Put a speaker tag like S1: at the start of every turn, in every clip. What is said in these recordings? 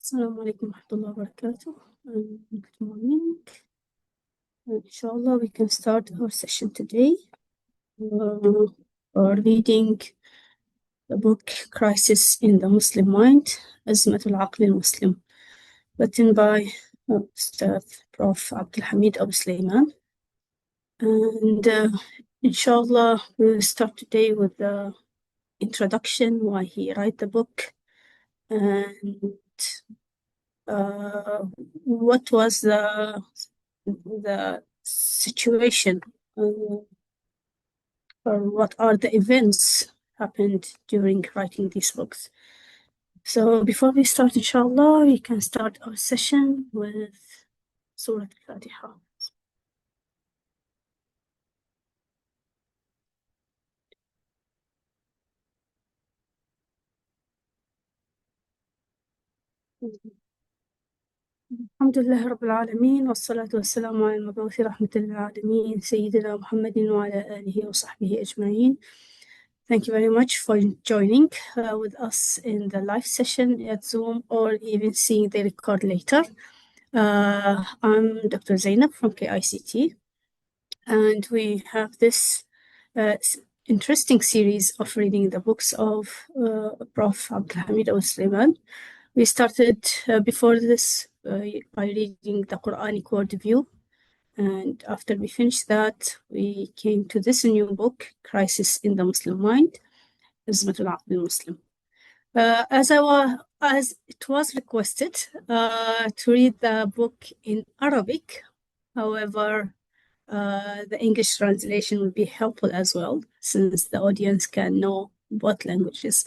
S1: Assalamu alaikum warahmatullahi wabarakatuh. Good morning. Inshallah, we can start our session today. We're reading the book Crisis in the Muslim Mind, أزمة العقل المسلم, written by Ustad Prof. Abdul Hamid Abu Sulaiman. And inshallah, we'll start today with the introduction, why he wrote the book, and what was the situation, or what are the events happened during writing these books. So before we start, inshallah, we can start our session with Surah Al-Fatiha. الحمد لله رب العالمين والصلاة والسلام على المبعوث رحمة للعالمين سيدنا محمد وعلى آله وصحبه أجمعين. Thank you very much for joining with us in the live session at Zoom or even seeing the record later. I'm Dr. Zainab from KICT, and we have this interesting series of reading the books of Prof. Abdul Hamid Abu Sulaiman. We started before this by reading the Quranic worldview, and after we finished that, we came to this new book, Crisis in the Muslim Mind, أزمة العقل المسلم. As it was requested to read the book in Arabic, however, the English translation would be helpful as well, since the audience can know both languages.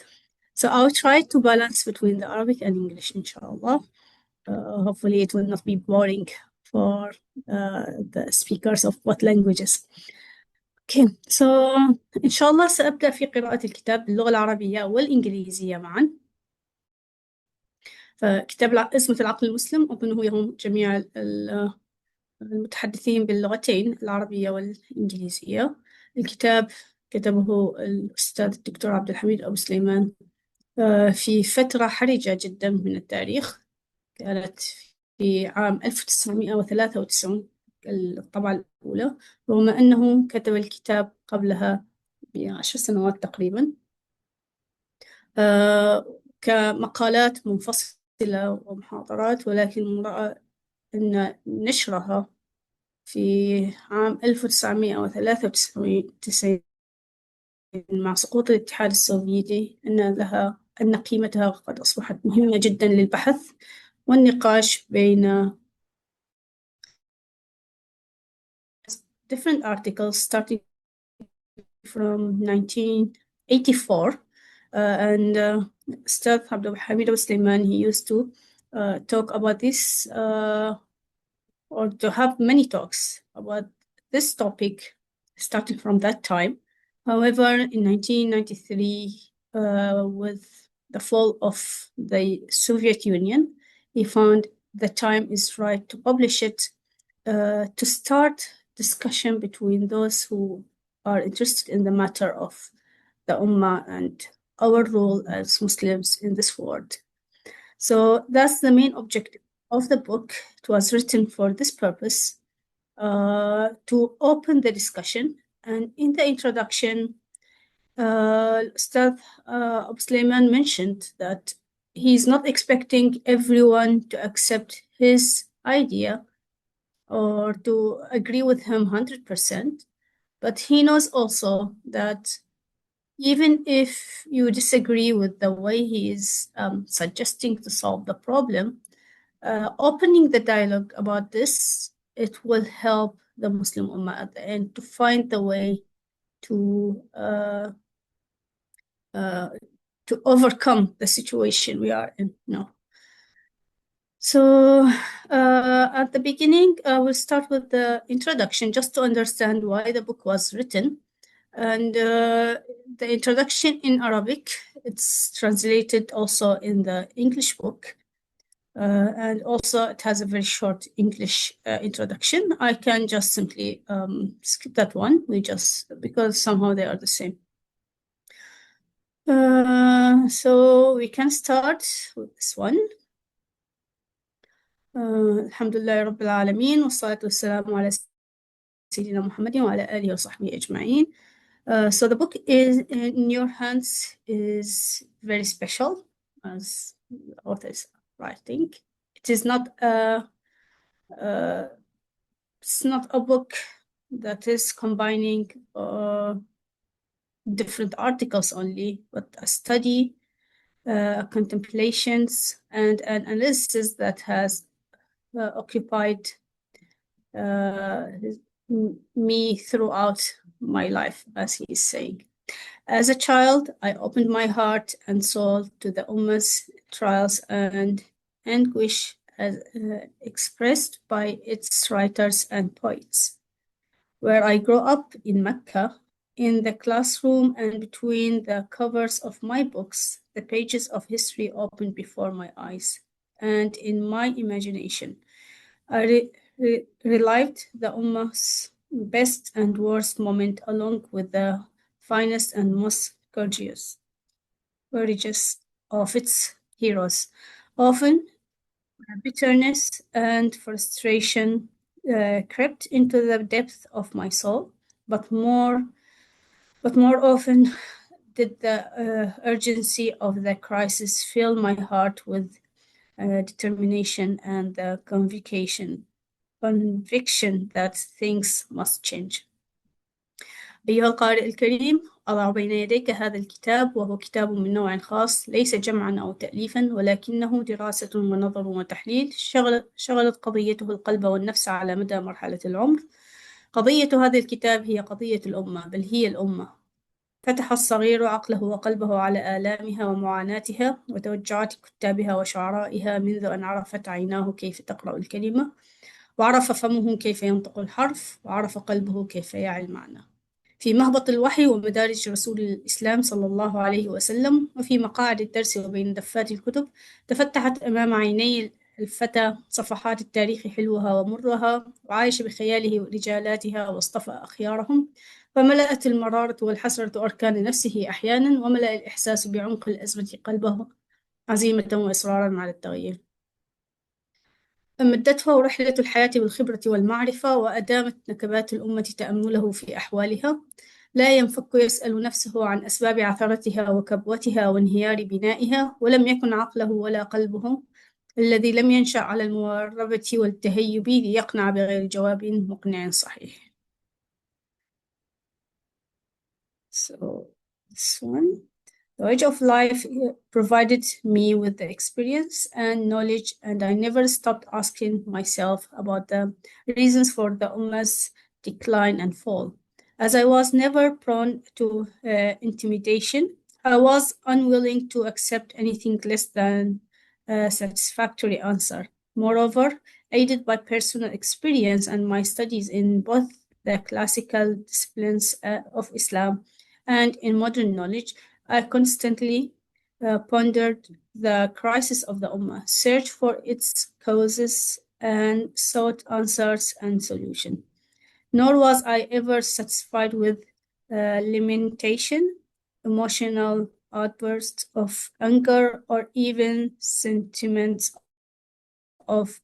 S1: So I'll try to balance between the Arabic and English, inshallah. Hopefully it will not be boring for the speakers of both languages. Okay, so inshallah سأبدأ في قراءة الكتاب باللغة العربية والإنجليزية معا. فكتاب أزمة العقل المسلم أظنه يهم جميع المتحدثين باللغتين العربية والإنجليزية. الكتاب كتبه الأستاذ الدكتور عبد الحميد أبو سليمان في فترة حرجة جدا من التاريخ، كانت في عام 1993 الطبعة الأولى، رغم أنه كتب الكتاب قبلها ب10 سنوات تقريبا كمقالات منفصلة ومحاضرات، ولكن رأى أن نشرها في عام 1993 مع سقوط الاتحاد السوفيتي أن قيمتها قد أصبحت مهمة جدا للبحث والنقاش بين different articles starting from 1984 and Ustad Abdul Hamid Abu Sulaiman, he used to talk about this or to have many talks about this topic starting from that time. However, in 1993, with the fall of the Soviet Union, he found the time is right to publish it, to start discussion between those who are interested in the matter of the Ummah and our role as Muslims in this world. So that's the main objective of the book. It was written for this purpose, to open the discussion. And in the introduction, Ustad Abu Sulaiman mentioned that he's not expecting everyone to accept his idea or to agree with him 100%, but he knows also that even if you disagree with the way he is suggesting to solve the problem, opening the dialogue about this, it will help the Muslim Ummah at the end to find the way to overcome the situation we are in now. So at the beginning, we'll start with the introduction just to understand why the book was written. And the introduction in Arabic, it's translated also in the English book. And also it has a very short English introduction. I can just simply skip that one, because somehow they are the same. So we can start with this one. الحمد لله رب العالمين والصلاة والسلام على سيدنا محمد وعلى آله وصحبه أجمعين. So the book is in your hands is very special, as the author is writing. It is not uh, it's not a book that is combining different articles only, but a study, contemplations, and an analysis that has occupied me throughout my life, as he is saying. As a child, I opened my heart and soul to the Ummah's trials and anguish as expressed by its writers and poets. Where I grew up in Mecca, in the classroom and between the covers of my books, the pages of history opened before my eyes and in my imagination. I relived the Ummah's best and worst moment along with the finest and most courageous of its heroes. Often, bitterness and frustration crept into the depth of my soul, but more often did the urgency of the crisis fill my heart with determination and the conviction that things must change. أيها القارئ الكريم، أضع بين يديك هذا الكتاب، وهو كتاب من نوع خاص، ليس جمعا أو تأليفا، ولكنه دراسة ونظر وتحليل شغلت قضيته القلب والنفس على مدى مرحلة العمر. قضية هذا الكتاب هي قضية الأمة، بل هي الأمة. فتح الصغير عقله وقلبه على آلامها ومعاناتها وتوجعات كتابها وشعرائها منذ أن عرفت عيناه كيف تقرأ الكلمة، وعرف فمه كيف ينطق الحرف، وعرف قلبه كيف يعي المعنى. في مهبط الوحي ومدارج رسول الإسلام صلى الله عليه وسلم، وفي مقاعد الدرس وبين دفات الكتب، تفتحت أمام عيني الفتى صفحات التاريخ حلوها ومرها، وعايش بخياله رجالاتها واصطفى أخيارهم، فملأت المرارة والحسرة أركان نفسه أحيانا، وملأ الإحساس بعمق الأزمة قلبه عزيمة وإصرارا على التغيير. مدته رحلة الحياة بالخبرة والمعرفة، وأدامت نكبات الأمة تأمله في أحوالها، لا ينفك يسأل نفسه عن أسباب عثرتها وكبوتها وانهيار بنائها، ولم يكن عقله ولا قلبه الذي لم ينشأ على المواربة والتهيب ليقنع بغير جواب مقنع صحيح. So this one. The age of life provided me with the experience and knowledge, and I never stopped asking myself about the reasons for the Ummah's decline and fall. As I was never prone to intimidation, I was unwilling to accept anything less than a satisfactory answer. Moreover, aided by personal experience and my studies in both the classical disciplines of Islam and in modern knowledge, I constantly pondered the crisis of the Ummah, searched for its causes, and sought answers and solutions. Nor was I ever satisfied with lamentation, emotional outbursts of anger, or even sentiments of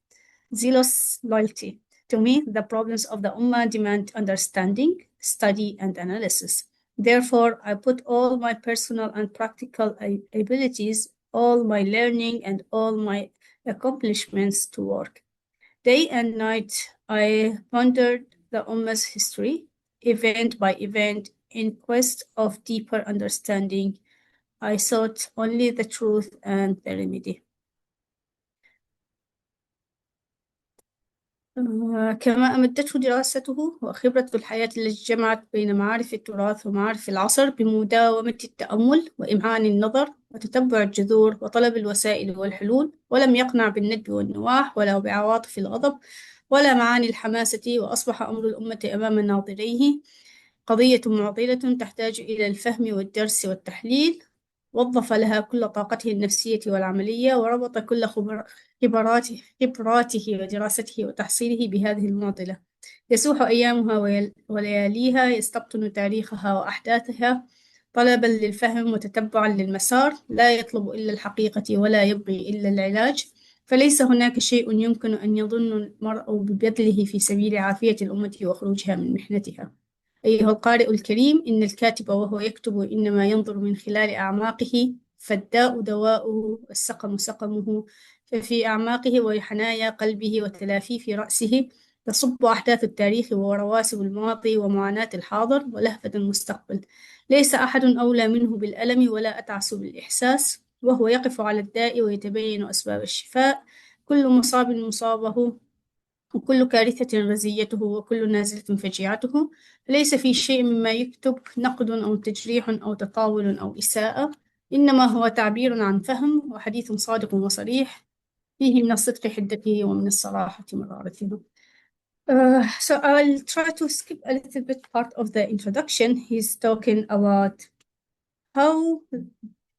S1: zealous loyalty. To me, the problems of the Ummah demand understanding, study, and analysis. Therefore, I put all my personal and practical abilities, all my learning, and all my accomplishments to work. Day and night, I pondered the Ummah's history, event by event, in quest of deeper understanding. I sought only the truth and the remedy. كما أمدته دراسته وخبرة الحياة التي جمعت بين معارف التراث ومعارف العصر بمداومة التأمل وإمعان النظر وتتبع الجذور وطلب الوسائل والحلول، ولم يقنع بالندب والنواح ولا بعواطف الغضب ولا معاني الحماسة، وأصبح أمر الأمة أمام ناظريه قضية معضلة تحتاج إلى الفهم والدرس والتحليل. وظف لها كل طاقته النفسية والعملية، وربط كل خبراته ودراسته وتحصيله بهذه المعضلة. يسوح أيامها ولياليها، يستبطن تاريخها وأحداثها طلبا للفهم وتتبعا للمسار، لا يطلب إلا الحقيقة ولا يبغي إلا العلاج، فليس هناك شيء يمكن أن يظن المرء ببذله في سبيل عافية الأمة وخروجها من محنتها. أيها القارئ الكريم، إن الكاتب وهو يكتب إنما ينظر من خلال أعماقه، فالداء دواؤه، السقم سقمه، ففي أعماقه وحنايا قلبه وتلافيف رأسه تصب أحداث التاريخ ورواسب الماضي ومعاناة الحاضر ولهفة المستقبل. ليس أحد أولى منه بالألم ولا أتعس بالإحساس، وهو يقف على الداء ويتبين أسباب الشفاء. كل مصاب مصابه، وكل كارثة رزيته، وكل نازلة فجيعته. ليس في شيء مما يكتب نقد أو تجريح أو تطاول أو إساءة، إنما هو تعبير عن فهم وحديث صادق وصريح، فيه من الصدق حدته ومن الصراحة مرارته. So I'll try to skip a little bit part of the introduction. He's talking about how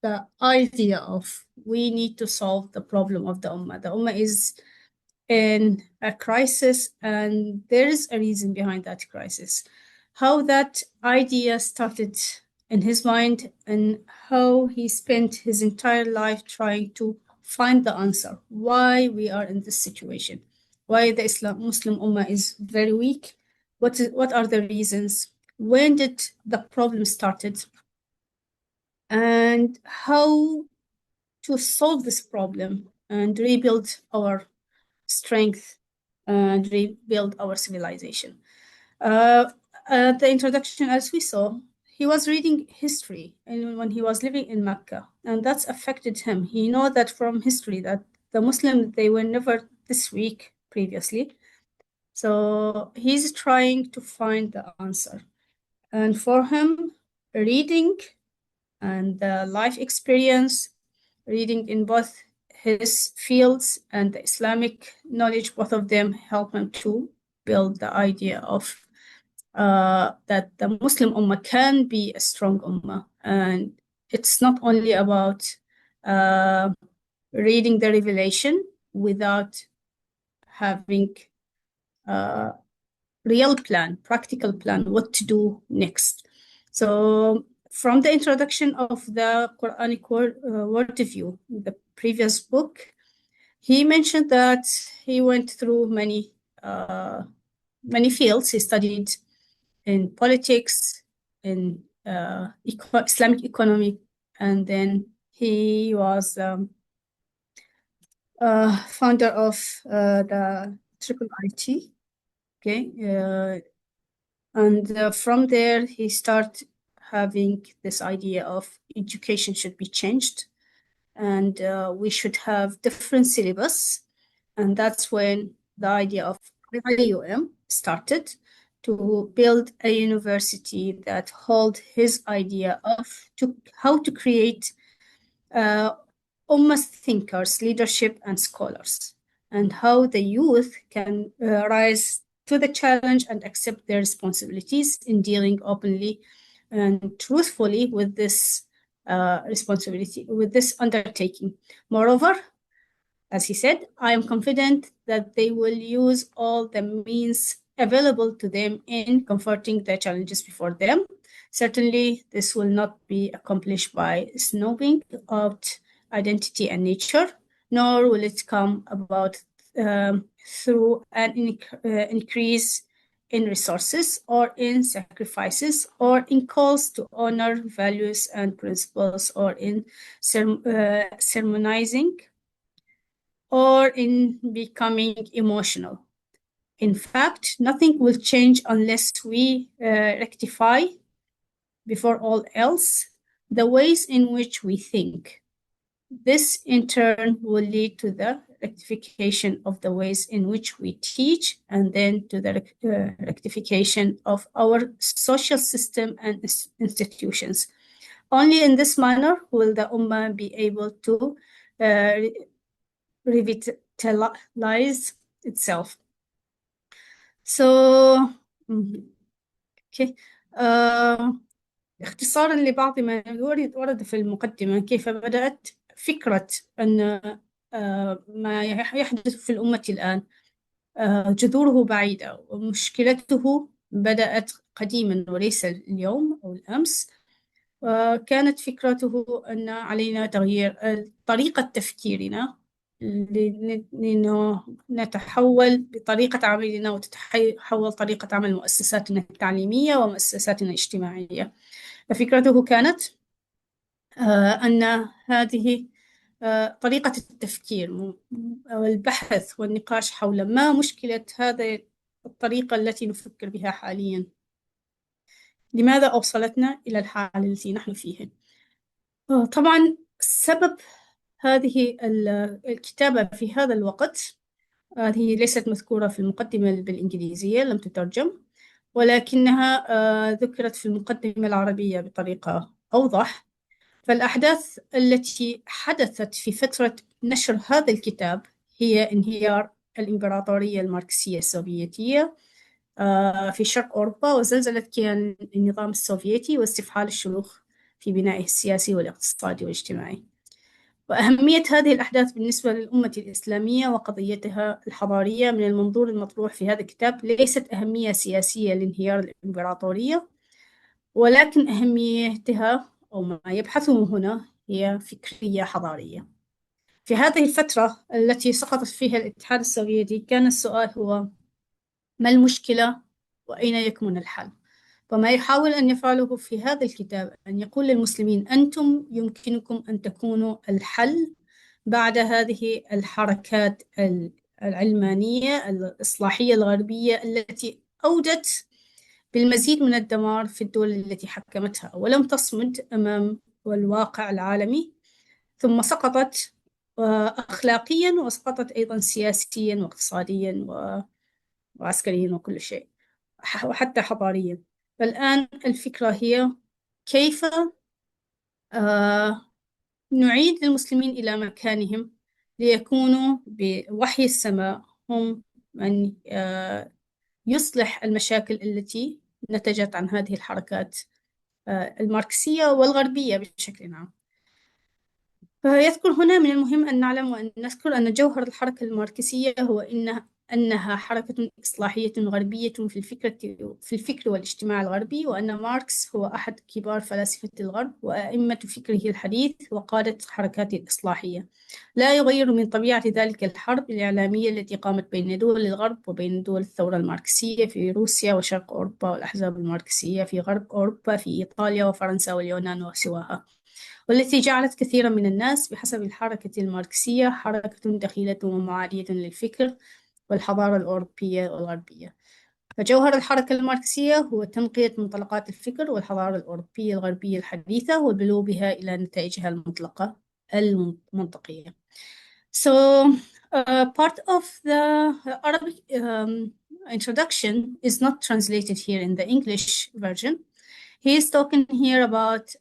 S1: the idea of we need to solve the problem of the Ummah. The Ummah is in a crisis, and there is a reason behind that crisis. How that idea started in his mind, and how he spent his entire life trying to find the answer. Why we are in this situation. Why the Muslim Ummah is very weak. What are the reasons? When did the problem started? And how to solve this problem and rebuild our strength and rebuild our civilization. The introduction, as we saw, he was reading history and when he was living in Mecca, and that's affected him. He know that from history that the Muslims, they were never this weak previously. So he's trying to find the answer. And for him, reading and the life experience, reading in both his fields and the Islamic knowledge, both of them help him to build the idea of that the Muslim Ummah can be a strong Ummah. And it's not only about reading the revelation without having a real plan, practical plan, what to do next. So from the introduction of the Quranic worldview, the previous book, he mentioned that he went through many fields. He studied in politics, in Islamic economy, and then he was founder of the Triple IT. Okay, and from there he started having this idea of education should be changed, and we should have different syllabus. And that's when the idea of IUM started to build a university that hold his idea of how to create Ummah thinkers, leadership, and scholars, and how the youth can rise to the challenge and accept their responsibilities in dealing openly and truthfully with this responsibility, with this undertaking. Moreover, as he said, I am confident that they will use all the means available to them in comforting the challenges before them. Certainly, this will not be accomplished by snobbing out identity and nature, nor will it come about through an increase in resources or in sacrifices or in calls to honor values and principles or in sermonizing or in becoming emotional. In fact, nothing will change unless we rectify, before all else, the ways in which we think. This, in turn, will lead to the rectification of the ways in which we teach, and then to the rectification of our social system and institutions. Only in this manner will the Ummah be able to revitalize itself. So, okay. اختصارا لبعض ما ورد في المقدمة، كيف بدأت فكرة أن ما يحدث في الأمة الآن جذوره بعيدة، ومشكلته بدأت قديما وليس اليوم أو الأمس. كانت فكرته أن علينا تغيير طريقة تفكيرنا نتحول بطريقة عملنا وتتحول طريقة عمل مؤسساتنا التعليمية ومؤسساتنا الاجتماعية. ففكرته كانت أن هذه طريقة التفكير والبحث والنقاش حول ما مشكلة هذه الطريقة التي نفكر بها حاليا، لماذا أوصلتنا إلى الحال التي نحن فيه. طبعا سبب هذه الكتابة في هذا الوقت، هذه ليست مذكورة في المقدمة بالإنجليزية، لم تترجم، ولكنها ذكرت في المقدمة العربية بطريقة أوضح. فالأحداث التي حدثت في فترة نشر هذا الكتاب هي انهيار الإمبراطورية الماركسية السوفيتية في شرق أوروبا، وزلزلة كيان النظام السوفيتي واستفحال الشيوخ في بنائه السياسي والاقتصادي والاجتماعي. وأهمية هذه الأحداث بالنسبة للأمة الإسلامية وقضيتها الحضارية من المنظور المطروح في هذا الكتاب ليست أهمية سياسية لانهيار الإمبراطورية، ولكن أهميتها أو ما يبحثه هنا هي فكرية حضارية. في هذه الفترة التي سقطت فيها الاتحاد السوفيتي كان السؤال هو ما المشكلة وأين يكمن الحل؟ وما يحاول أن يفعله في هذا الكتاب أن يقول للمسلمين أنتم يمكنكم أن تكونوا الحل بعد هذه الحركات العلمانية الإصلاحية الغربية التي أودت بالمزيد من الدمار في الدول التي حكمتها ولم تصمد أمام الواقع العالمي، ثم سقطت أخلاقيا وسقطت أيضا سياسيا واقتصاديا وعسكريا وكل شيء وحتى حضاريا. فالآن الفكرة هي كيف نعيد المسلمين إلى مكانهم ليكونوا بوحي السماء هم من يصلح المشاكل التي نتجت عن هذه الحركات الماركسية والغربية بشكل عام. فيذكر هنا من المهم أن نعلم وأن نذكر أن جوهر الحركة الماركسية هو أنها حركة إصلاحية غربية في الفكر والاجتماع الغربي، وأن ماركس هو أحد كبار فلاسفة الغرب وأئمة فكره الحديث وقادة حركات الإصلاحية. لا يغير من طبيعة ذلك الحرب الإعلامية التي قامت بين دول الغرب وبين دول الثورة الماركسية في روسيا وشرق أوروبا والأحزاب الماركسية في غرب أوروبا في إيطاليا وفرنسا واليونان وسواها، والتي جعلت كثيرا من الناس بحسب الحركة الماركسية حركة دخيلة ومعادية للفكر والحضارة الأوروبية والغربية. فجوهر الحركة الماركسية هو تنقية منطلقات الفكر والحضارة الأوروبية الغربية الحديثة والبلوغ بها إلى نتائجها المطلقة المنطقية. So part of the Arabic introduction is not translated here in the English version. He is talking here about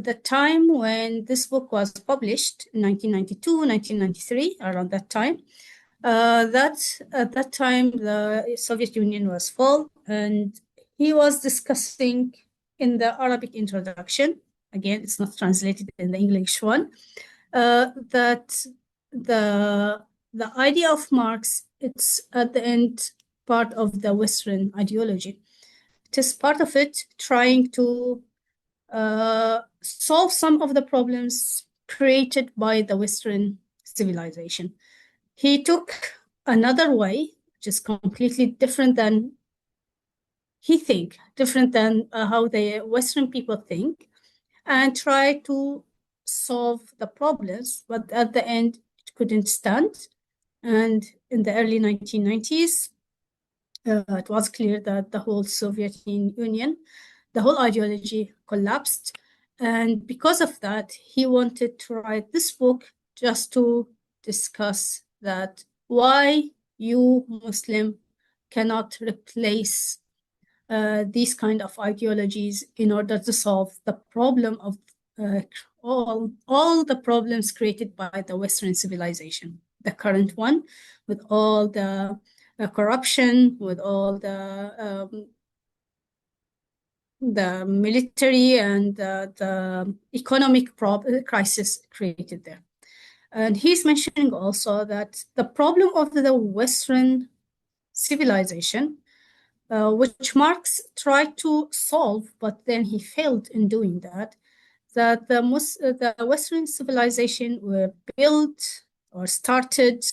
S1: the time when this book was published in 1992, 1993, around that time. At that time, the Soviet Union was fall, and he was discussing in the Arabic introduction, again, it's not translated in the English one, that the idea of Marx, it's at the end part of the Western ideology. It is part of it trying to solve some of the problems created by the Western civilization. He took another way, which is completely different than different than how the Western people think, and try to solve the problems, but at the end it couldn't stand. And in the early 1990s, it was clear that the whole Soviet Union, the whole ideology collapsed. And because of that, he wanted to write this book just to discuss that why you Muslim cannot replace these kind of ideologies in order to solve the problem of all the problems created by the Western civilization, the current one, with all the corruption, with all the military and the economic crisis created there. And he's mentioning also that the problem of the Western civilization, which Marx tried to solve, but then he failed in doing that, that the Western civilization were built or started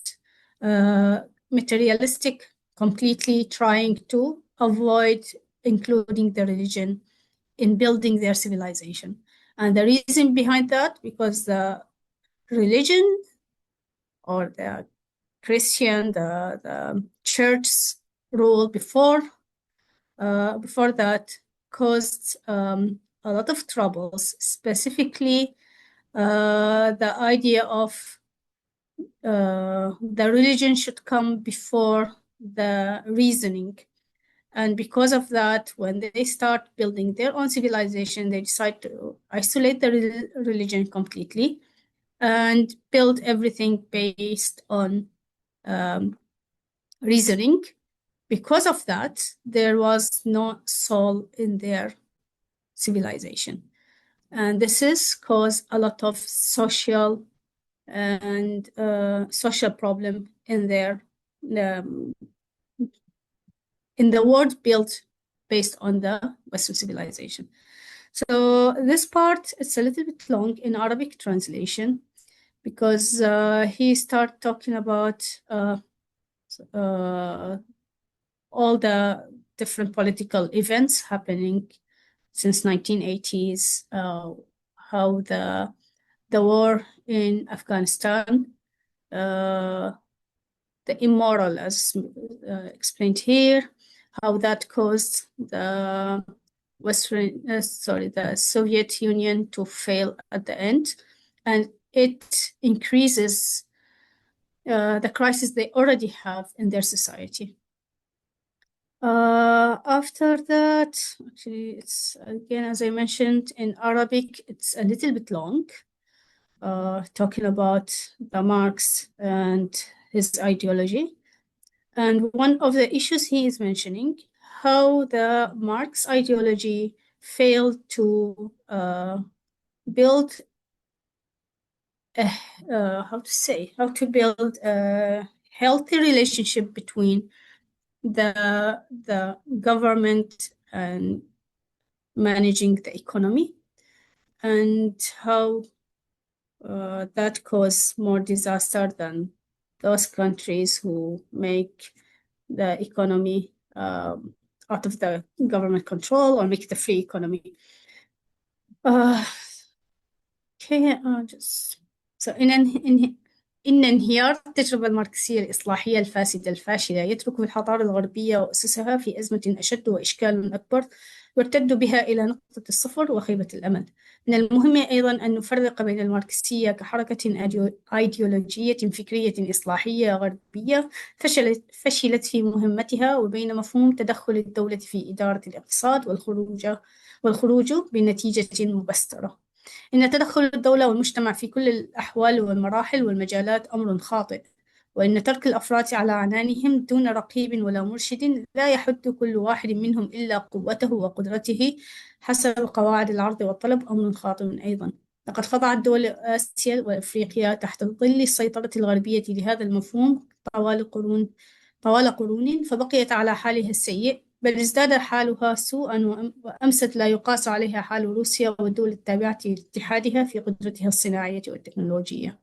S1: materialistic, completely trying to avoid including the religion in building their civilization. And the reason behind that, because the religion or the Christian, the church's role before that caused a lot of troubles, specifically the idea of the religion should come before the reasoning. And because of that, when they start building their own civilization, they decide to isolate the religion completely and build everything based on reasoning. Because of that, there was no soul in their civilization. And this has caused a lot of social and social problem in their in the world built based on the Western civilization. So this part is a little bit long in Arabic translation because he started talking about all the different political events happening since 1980s, how the war in Afghanistan, the immoral, as explained here, how that caused the the Soviet Union to fail at the end, and it increases the crisis they already have in their society. After that, actually, it's again, as I mentioned, in Arabic, it's a little bit long, talking about the Marx and his ideology. And one of the issues he is mentioning, how the Marx ideology failed to build how to build a healthy relationship between the government and managing the economy, and how that cause more disaster than those countries who make the economy out of the government control or make it a free economy. Okay, just so إن انهيار التجربة الماركسية الإصلاحية الفاسدة الفاشلة يترك الحضارة الغربية وأسسها في أزمة أشد وإشكال أكبر، وارتد بها إلى نقطة الصفر وخيبة الأمل. من المهم أيضا أن نفرق بين الماركسية كحركة أيديولوجية فكرية إصلاحية غربية فشلت في مهمتها، وبين مفهوم تدخل الدولة في إدارة الاقتصاد والخروج بنتيجة مبسترة. إن تدخل الدولة والمجتمع في كل الأحوال والمراحل والمجالات أمر خاطئ، وإن ترك الأفراد على عنانهم دون رقيب ولا مرشد لا يحد كل واحد منهم إلا قوته وقدرته حسب قواعد العرض والطلب أمر خاطئ أيضا. لقد خضعت دول آسيا وأفريقيا تحت ظل السيطرة الغربية لهذا المفهوم طوال قرون، فبقيت على حالها السيء، بل ازداد حالها سوءا وأمست لا يقاس عليها حال روسيا والدول التابعة لاتحادها في قدرتها الصناعية والتكنولوجية.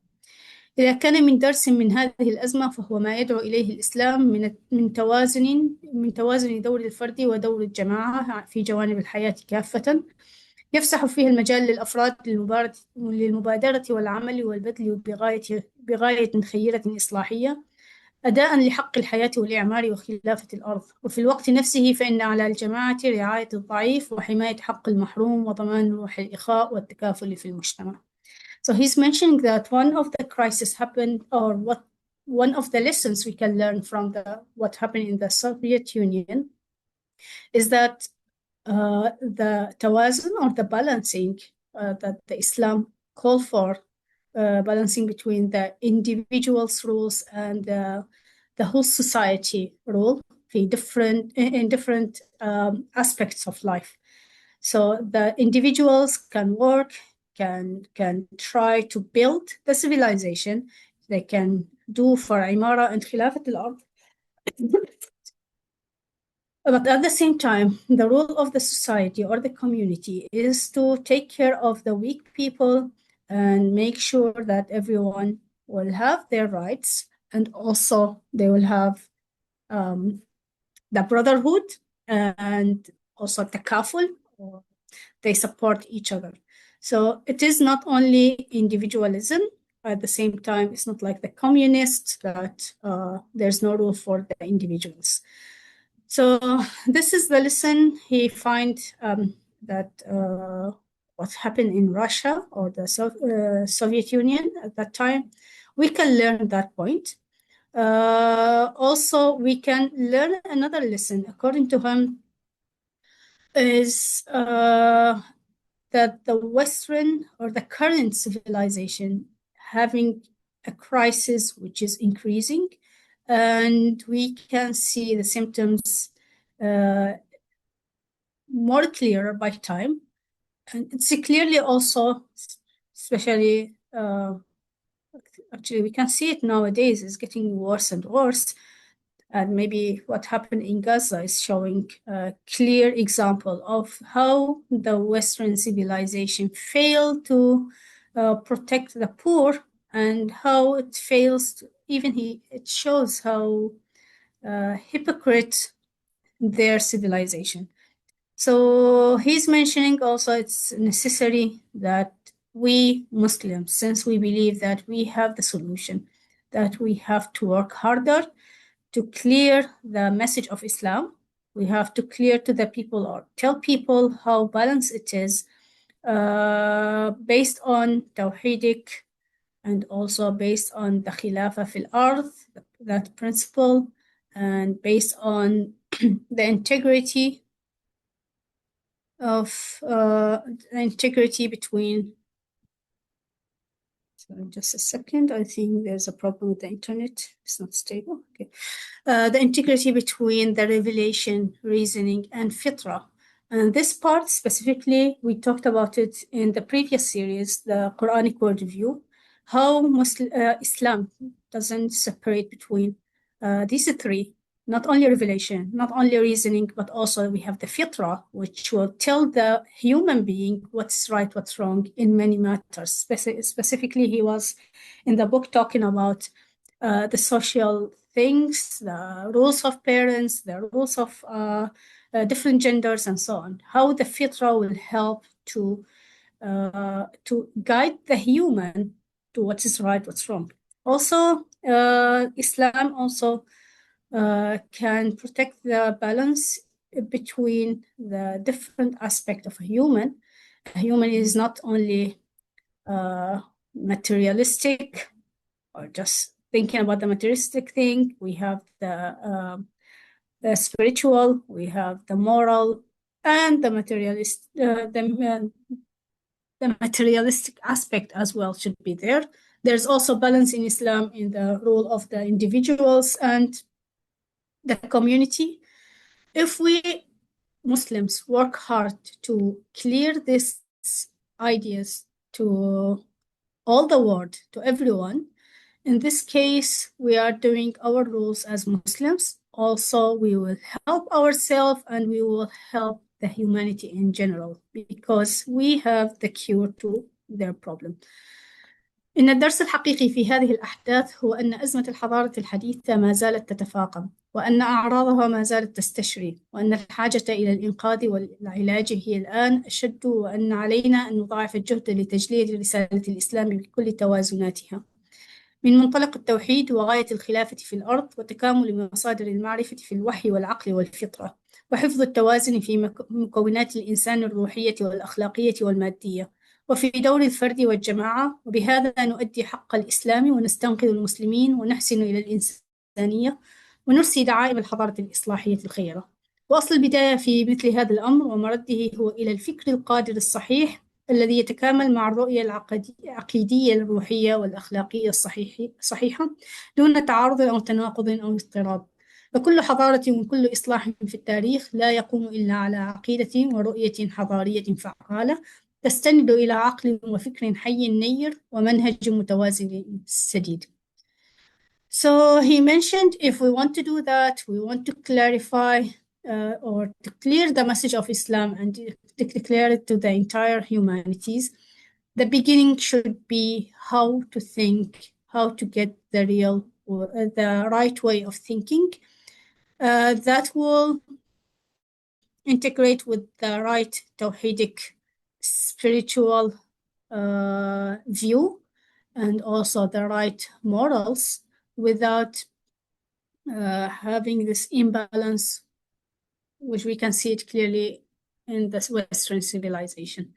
S1: إذا كان من درس من هذه الأزمة فهو ما يدعو إليه الإسلام من توازن دور الفرد ودور الجماعة في جوانب الحياة كافة، يفسح فيه المجال للأفراد للمبادرة والعمل والبذل بغاية خيرة إصلاحية، أداء لحق الحياة والإعمار وخلافة الأرض، وفي الوقت نفسه فإن على الجماعة رعاية الضعيف وحماية حق المحروم وضمان روح الإخاء والتكافل في المجتمع. So he's mentioning that one of the crises happened, or one of the lessons we can learn from what happened in the Soviet Union is that the tawazun, or the balancing that the Islam called for, balancing between the individual's rules and the whole society rule in different aspects of life. So the individuals can work, can try to build the civilization. They can do for imara and khilafat al-ard. But at the same time, the role of the society or the community is to take care of the weak people and make sure that everyone will have their rights, and also they will have the brotherhood and also takaful, or they support each other. So it is not only individualism. At the same time, it's not like the communists that there's no rule for the individuals. So this is the lesson he find that what happened in Russia or the Soviet Union at that time. We can learn that point. Also, we can learn another lesson, according to him, is that the Western or the current civilization having a crisis which is increasing, and we can see the symptoms more clearer by time. And it's clearly also, especially, actually we can see it nowadays, is getting worse and worse. And maybe what happened in Gaza is showing a clear example of how the Western civilization failed to protect the poor, and how it fails to, it shows how hypocrite their civilization. So he's mentioning also it's necessary that we Muslims, since we believe that we have the solution, that we have to work harder to clear the message of Islam. We have to clear to the people or tell people how balanced it is, based on Tawhidic and also based on the Khilafah fil Ard, that principle, and based on the integrity of between. So just a second, I think there's a problem with the internet. It's not stable. Okay. The integrity between the revelation, reasoning, and fitra. And this part specifically, we talked about it in the previous series, the Quranic worldview, how Islam doesn't separate between these three. Not only revelation, not only reasoning, but also we have the fitra, which will tell the human being what's right, what's wrong in many matters. Specifically, he was in the book talking about the social things, the rules of parents, the rules of different genders, and so on. How the fitra will help to guide the human to what is right, what's wrong. Also, Islam also can protect the balance between the different aspects of a human. A human is not only materialistic or just thinking about the materialistic thing. We have the spiritual, we have the moral, and the the materialistic aspect as well should be there. There's also balance in Islam in the role of the individuals and the community. If we Muslims work hard to clear these ideas to all the world, to everyone, in this case, we are doing our rules as Muslims. Also, we will help ourselves and we will help the humanity in general, because we have the cure to their problem. إن الدرس الحقيقي في هذه الأحداث هو أن أزمة الحضارة الحديثة ما زالت تتفاقم، وأن أعراضها ما زالت تستشري، وأن الحاجة إلى الإنقاذ والعلاج هي الآن أشد، وأن علينا أن نضاعف الجهد لتجلية رسالة الإسلام بكل توازناتها، من منطلق التوحيد وغاية الخلافة في الأرض، وتكامل مصادر المعرفة في الوحي والعقل والفطرة، وحفظ التوازن في مكونات الإنسان الروحية والأخلاقية والمادية، وفي دور الفرد والجماعة. وبهذا نؤدي حق الإسلام ونستنقذ المسلمين ونحسن إلى الإنسانية ونرسي دعائم الحضارة الإصلاحية الخيرة. وأصل البداية في مثل هذا الأمر ومرده هو إلى الفكر القادر الصحيح الذي يتكامل مع الرؤية العقيدية الروحية والأخلاقية الصحيحة دون تعارض أو تناقض أو اضطراب. فكل حضارة وكل إصلاح في التاريخ لا يقوم إلا على عقيدة ورؤية حضارية فعالة تستند إلى عقل وفكر حي نير ومنهج متوازن سديد. So he mentioned if we want to do that, we want to clarify or to clear the message of Islam and to declare it to the entire humanities, the beginning should be how to think how to get the right way of thinking that will integrate with the right Tawhidic spiritual view and also the right morals without having this imbalance, which we can see it clearly in this Western civilization.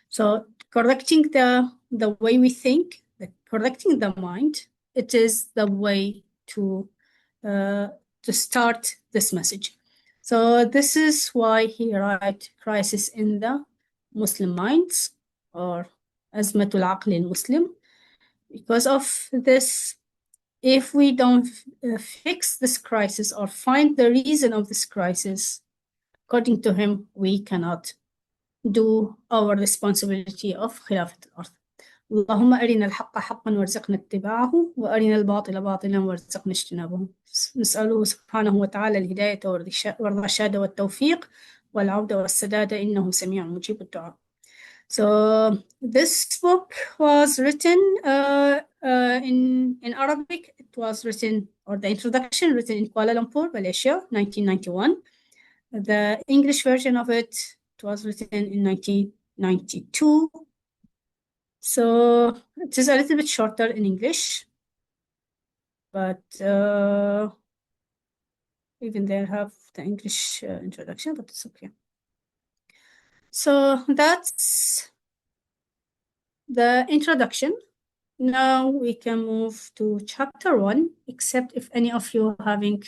S1: So correcting the way we think, correcting the mind, it is the way to start this message. So this is why he writes crisis in the Muslim minds or أزمة العقل المسلم. Because of this, if we don't fix this crisis or find the reason of this crisis, according to him, we cannot do our responsibility of خلافة الأرض. اللهم أرنا الحق حقا وارزقنا اتباعه وأرنا الباطل باطلا وارزقنا اجتنابه. نسأله سبحانه وتعالى الهداية والرشاد والتوفيق والعودة والسداد إنه سميع مجيب الدعاء. So this book was written in Arabic. It was written, or the introduction written in Kuala Lumpur, Malaysia, 1991. The English version of it was written in 1992. So it is a little bit shorter in English, but even there have the English introduction, but it's okay. So that's the introduction. Now we can move to chapter 1, except if any of you are having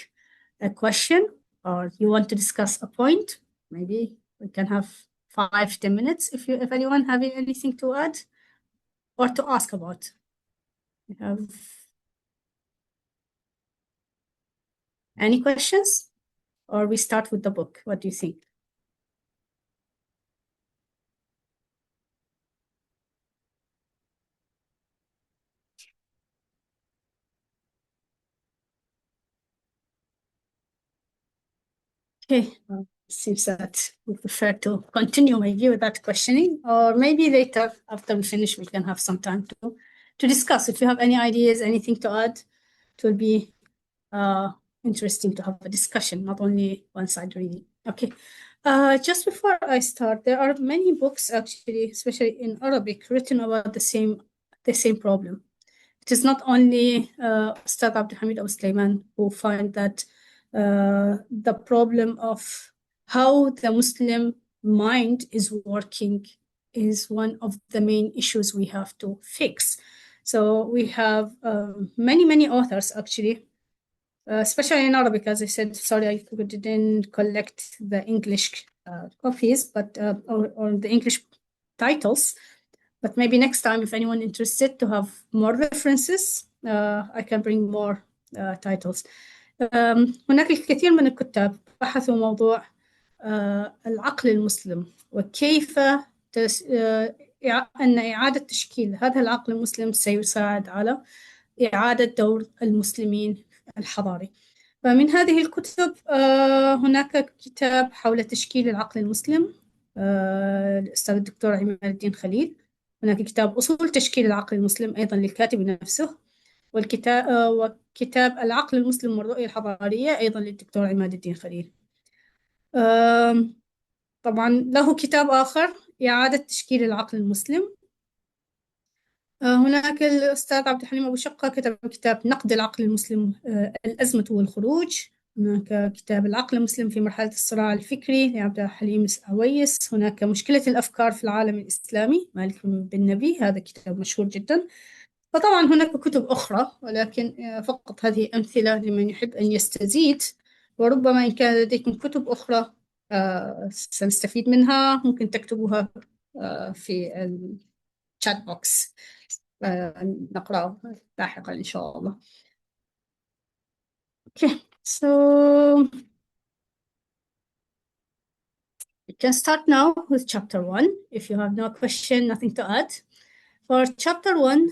S1: a question or you want to discuss a point, maybe we can have 5-10 minutes if anyone having anything to add or to ask about. We have any questions, or we start with the book? What do you think? Okay, seems that we prefer to continue maybe without questioning, or maybe later after we finish we can have some time to discuss. If you have any ideas, anything to add, it will be interesting to have a discussion, not only one-side reading. Okay, just before I start, there are many books actually, especially in Arabic, written about the same problem. It is not only Ustad Abdul Hamid Abu Sulaiman who find that the problem of how the Muslim mind is working is one of the main issues we have to fix. So we have many authors actually, especially in Arabic, as I said. Sorry, I didn't collect the English copies, but or the English titles. But maybe next time, if anyone interested to have more references, I can bring more titles. هناك الكثير من الكتاب بحثوا موضوع العقل المسلم وكيف أن إعادة تشكيل هذا العقل المسلم سيساعد على إعادة دور المسلمين الحضاري. فمن هذه الكتب هناك كتاب حول تشكيل العقل المسلم الأستاذ الدكتور عماد الدين خليل. هناك كتاب أصول تشكيل العقل المسلم أيضا للكاتب نفسه، وكتاب العقل المسلم والرؤية الحضارية أيضا للدكتور عماد الدين خليل. طبعا له كتاب آخر إعادة تشكيل العقل المسلم. هناك الأستاذ عبد الحليم أبو شقة كتب كتاب نقد العقل المسلم الأزمة والخروج. هناك كتاب العقل المسلم في مرحلة الصراع الفكري لعبد الحليم عويس. هناك مشكلة الأفكار في العالم الإسلامي مالك بن نبي، هذا كتاب مشهور جدا. وطبعا هناك كتب أخرى، ولكن فقط هذه أمثلة لمن يحب أن يستزيد، وربما إن كان لديكم كتب أخرى سنستفيد منها ممكن تكتبوها في الشات بوكس نقرأه لاحقا إن شاء الله. Okay, so we can start now with chapter 1. If you have no question, nothing to add. For chapter 1,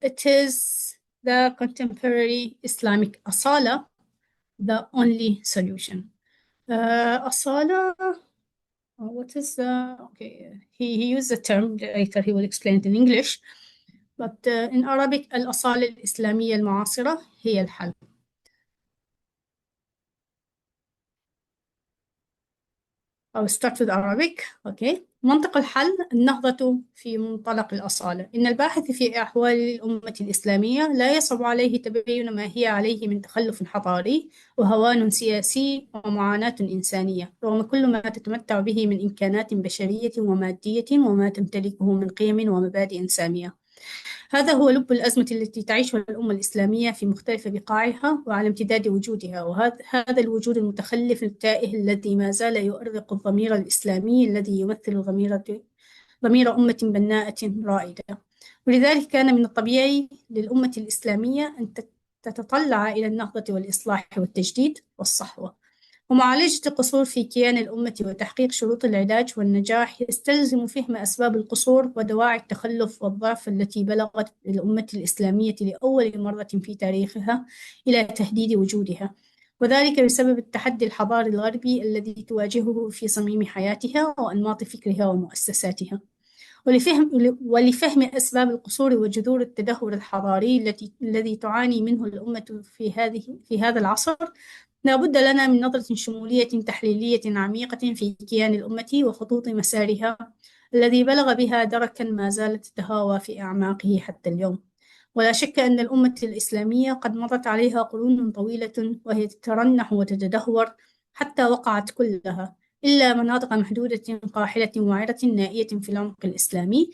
S1: it is the contemporary Islamic asala, the only solution. Asala, what is the, okay, he used the term, later he will explain it in English. but in Arabic الأصالة الإسلامية المعاصرة هي الحل. أو start with Arabic. Okay. منطق الحل النهضة في منطلق الأصالة. إن الباحث في أحوال الأمة الإسلامية لا يصعب عليه تبين ما هي عليه من تخلف حضاري وهوان سياسي ومعاناة إنسانية رغم كل ما تتمتع به من إمكانات بشرية ومادية وما تمتلكه من قيم ومبادئ سامية. هذا هو لب الأزمة التي تعيشها الأمة الإسلامية في مختلف بقاعها وعلى امتداد وجودها، وهذا الوجود المتخلف التائه الذي ما زال يؤرق الضمير الإسلامي الذي يمثل ضمير أمة بناءة رائدة. ولذلك كان من الطبيعي للأمة الإسلامية أن تتطلع إلى النهضة والإصلاح والتجديد والصحوة. ومعالجة القصور في كيان الأمة وتحقيق شروط العلاج والنجاح يستلزم فهم أسباب القصور ودواعي التخلف والضعف التي بلغت الأمة الإسلامية لأول مرة في تاريخها إلى تهديد وجودها، وذلك بسبب التحدي الحضاري الغربي الذي تواجهه في صميم حياتها وأنماط فكرها ومؤسساتها. ولفهم أسباب القصور وجذور التدهور الحضاري الذي تعاني منه الأمة في هذا العصر، لا بد لنا من نظرة شمولية تحليلية عميقة في كيان الأمة وخطوط مسارها الذي بلغ بها دركا ما زالت تتهاوى في أعماقه حتى اليوم. ولا شك أن الأمة الإسلامية قد مضت عليها قرون طويلة وهي تترنح وتتدهور حتى وقعت كلها إلا مناطق محدودة قاحلة وعرة نائية في العمق الإسلامي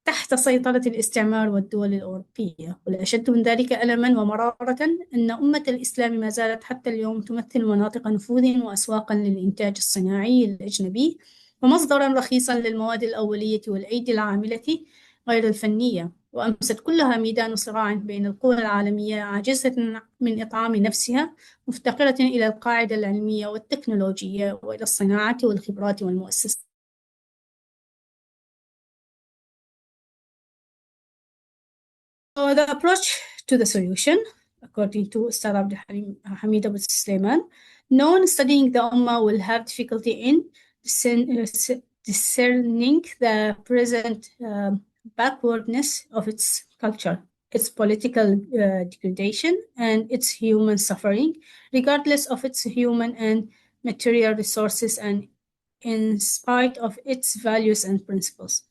S1: تحت سيطرة الاستعمار والدول الأوروبية. والأشد من ذلك ألماً ومرارة أن أمة الإسلام ما زالت حتى اليوم تمثل مناطق نفوذ وأسواقاً للإنتاج الصناعي الأجنبي ومصدراً رخيصاً للمواد الأولية والأيدي العاملة غير الفنية، وأمست كلها ميدان صراع بين القوى العالمية عاجزة من إطعام نفسها مفتقرة إلى القاعدة العلمية والتكنولوجية وإلى الصناعة والخبرات والمؤسسات. So the approach to the solution, according to Ustad Hamid Abu Sulaiman, no one studying the Ummah will have difficulty in discerning the present backwardness of its culture, its political degradation, and its human suffering, regardless of its human and material resources and in spite of its values and principles.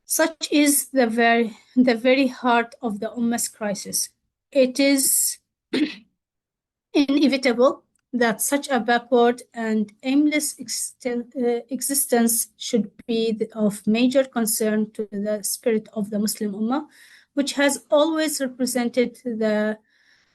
S1: Such is the very heart of the Ummah's crisis. It is inevitable that such a backward and aimless existence should be of major concern to the spirit of the Muslim Ummah, which has always represented the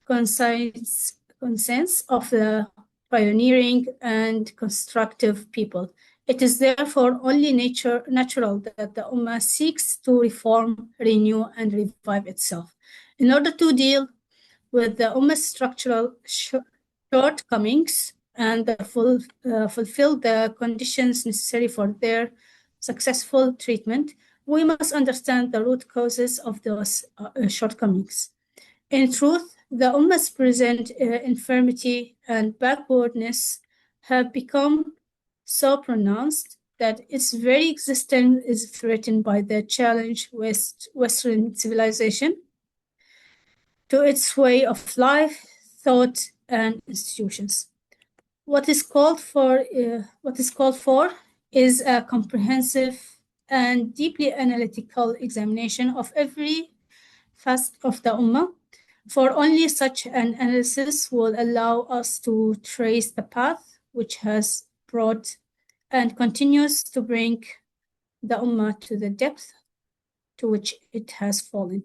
S1: consensus of the pioneering and constructive people. It is therefore only natural that the Ummah seeks to reform, renew, and revive itself. In order to deal with the Ummah's structural shortcomings and fulfill the conditions necessary for their successful treatment, we must understand the root causes of those shortcomings. In truth, the Ummah's present infirmity and backwardness have become so pronounced that its very existence is threatened by the challenge Western civilization to its way of life, thought, and institutions. What is called for is a comprehensive and deeply analytical examination of every facet of the Ummah, for only such an analysis will allow us to trace the path which has brought and continues to bring the Ummah to the depth to which it has fallen.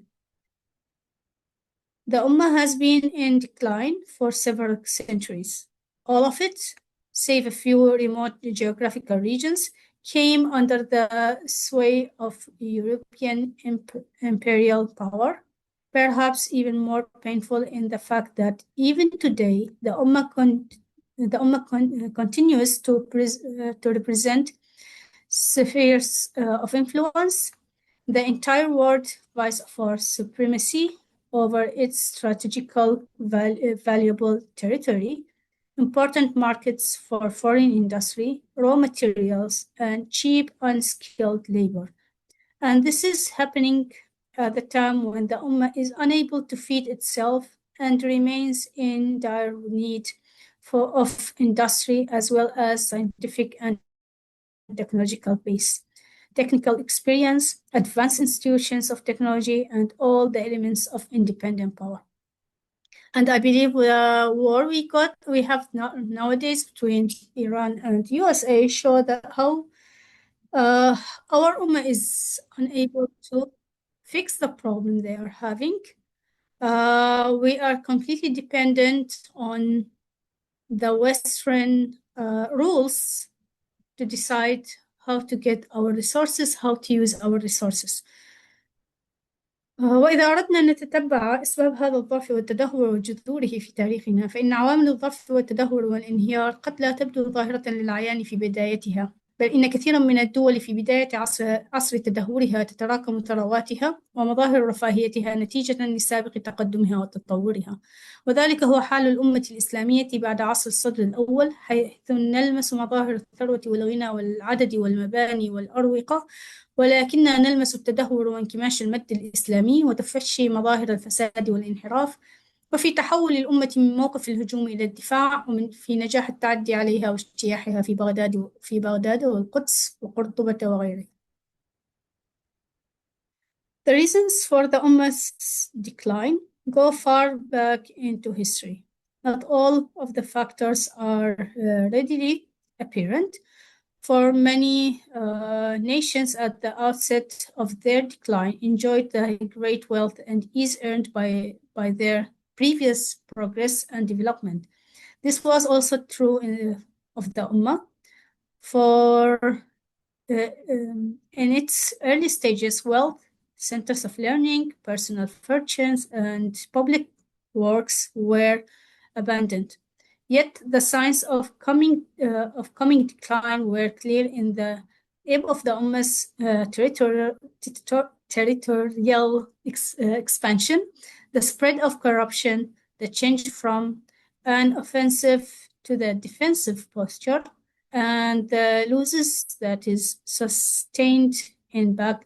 S1: The Ummah has been in decline for several centuries. All of it, save a few remote geographical regions, came under the sway of European imperial power, perhaps even more painful in the fact that even today the Ummah continues to represent spheres of influence. The entire world vies for supremacy over its strategical valuable territory, important markets for foreign industry, raw materials, and cheap unskilled labor. And this is happening at the time when the Ummah is unable to feed itself and remains in dire need of industry as well as scientific and technological base, technical experience, advanced institutions of technology, and all the elements of independent power. And I believe the war we have nowadays between Iran and USA show that how our Ummah is unable to fix the problem they are having. We are completely dependent on the Western rules to decide how to get our resources, how to use our resources. وإذا أردنا أن نتتبع أسباب هذا الضعف والتدهور وجذوره في تاريخنا، فإن عوامل الضعف والتدهور والانهيار قد لا تبدو ظاهرة للعيان في بدايتها، بل إن كثيرا من الدول في بداية عصر تدهورها تتراكم ثرواتها ومظاهر رفاهيتها نتيجة لسابق تقدمها وتطورها، وذلك هو حال الأمة الإسلامية بعد عصر الصدر الأول، حيث نلمس مظاهر الثروة والغنى والعدد والمباني والأروقة، ولكننا نلمس التدهور وانكماش المد الإسلامي وتفشي مظاهر الفساد والانحراف، وفي تحول الأمة من موقف الهجوم إلى الدفاع، ومن في نجاح التعدي عليها واجتياحها في بغداد والقدس وقرطبة وغيرها. The reasons for the Ummah's decline go far back into history. Not all of the factors are readily apparent. For many nations at the outset of their decline enjoyed the great wealth and ease earned by their previous progress and development. This was also true of the Ummah. For in its early stages, wealth, centers of learning, personal fortunes, and public works were abandoned. Yet the signs of coming decline were clear in the ebb of the Ummah's territorial expansion, the spread of corruption, the change from an offensive to the defensive posture, and the losses that is sustained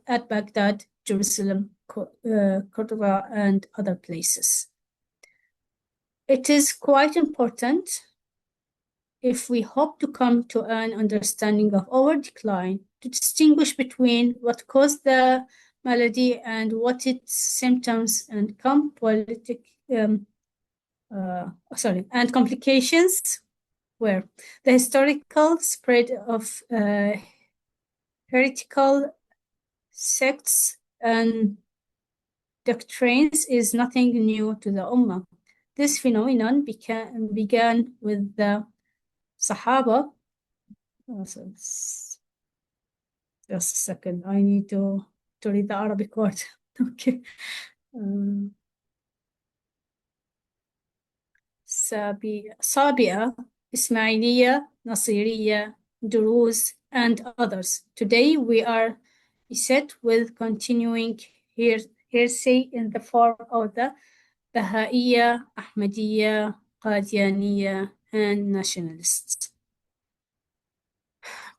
S1: at Baghdad, Jerusalem, Cordoba, and other places. It is quite important, if we hope to come to an understanding of our decline, to distinguish between what caused the malady and what its symptoms and complications were. The historical spread of heretical sects and doctrines is nothing new to the Ummah. This phenomenon began with the Sahaba. Just a second, I need to read the Arabic word. Okay. Sabi'a, Ismailiyya, Nasiriyya, Duruz, and others. Today we are beset with continuing heresy in the form of the Baha'iyya, Ahmadiyya, Qadianiyya, and nationalists.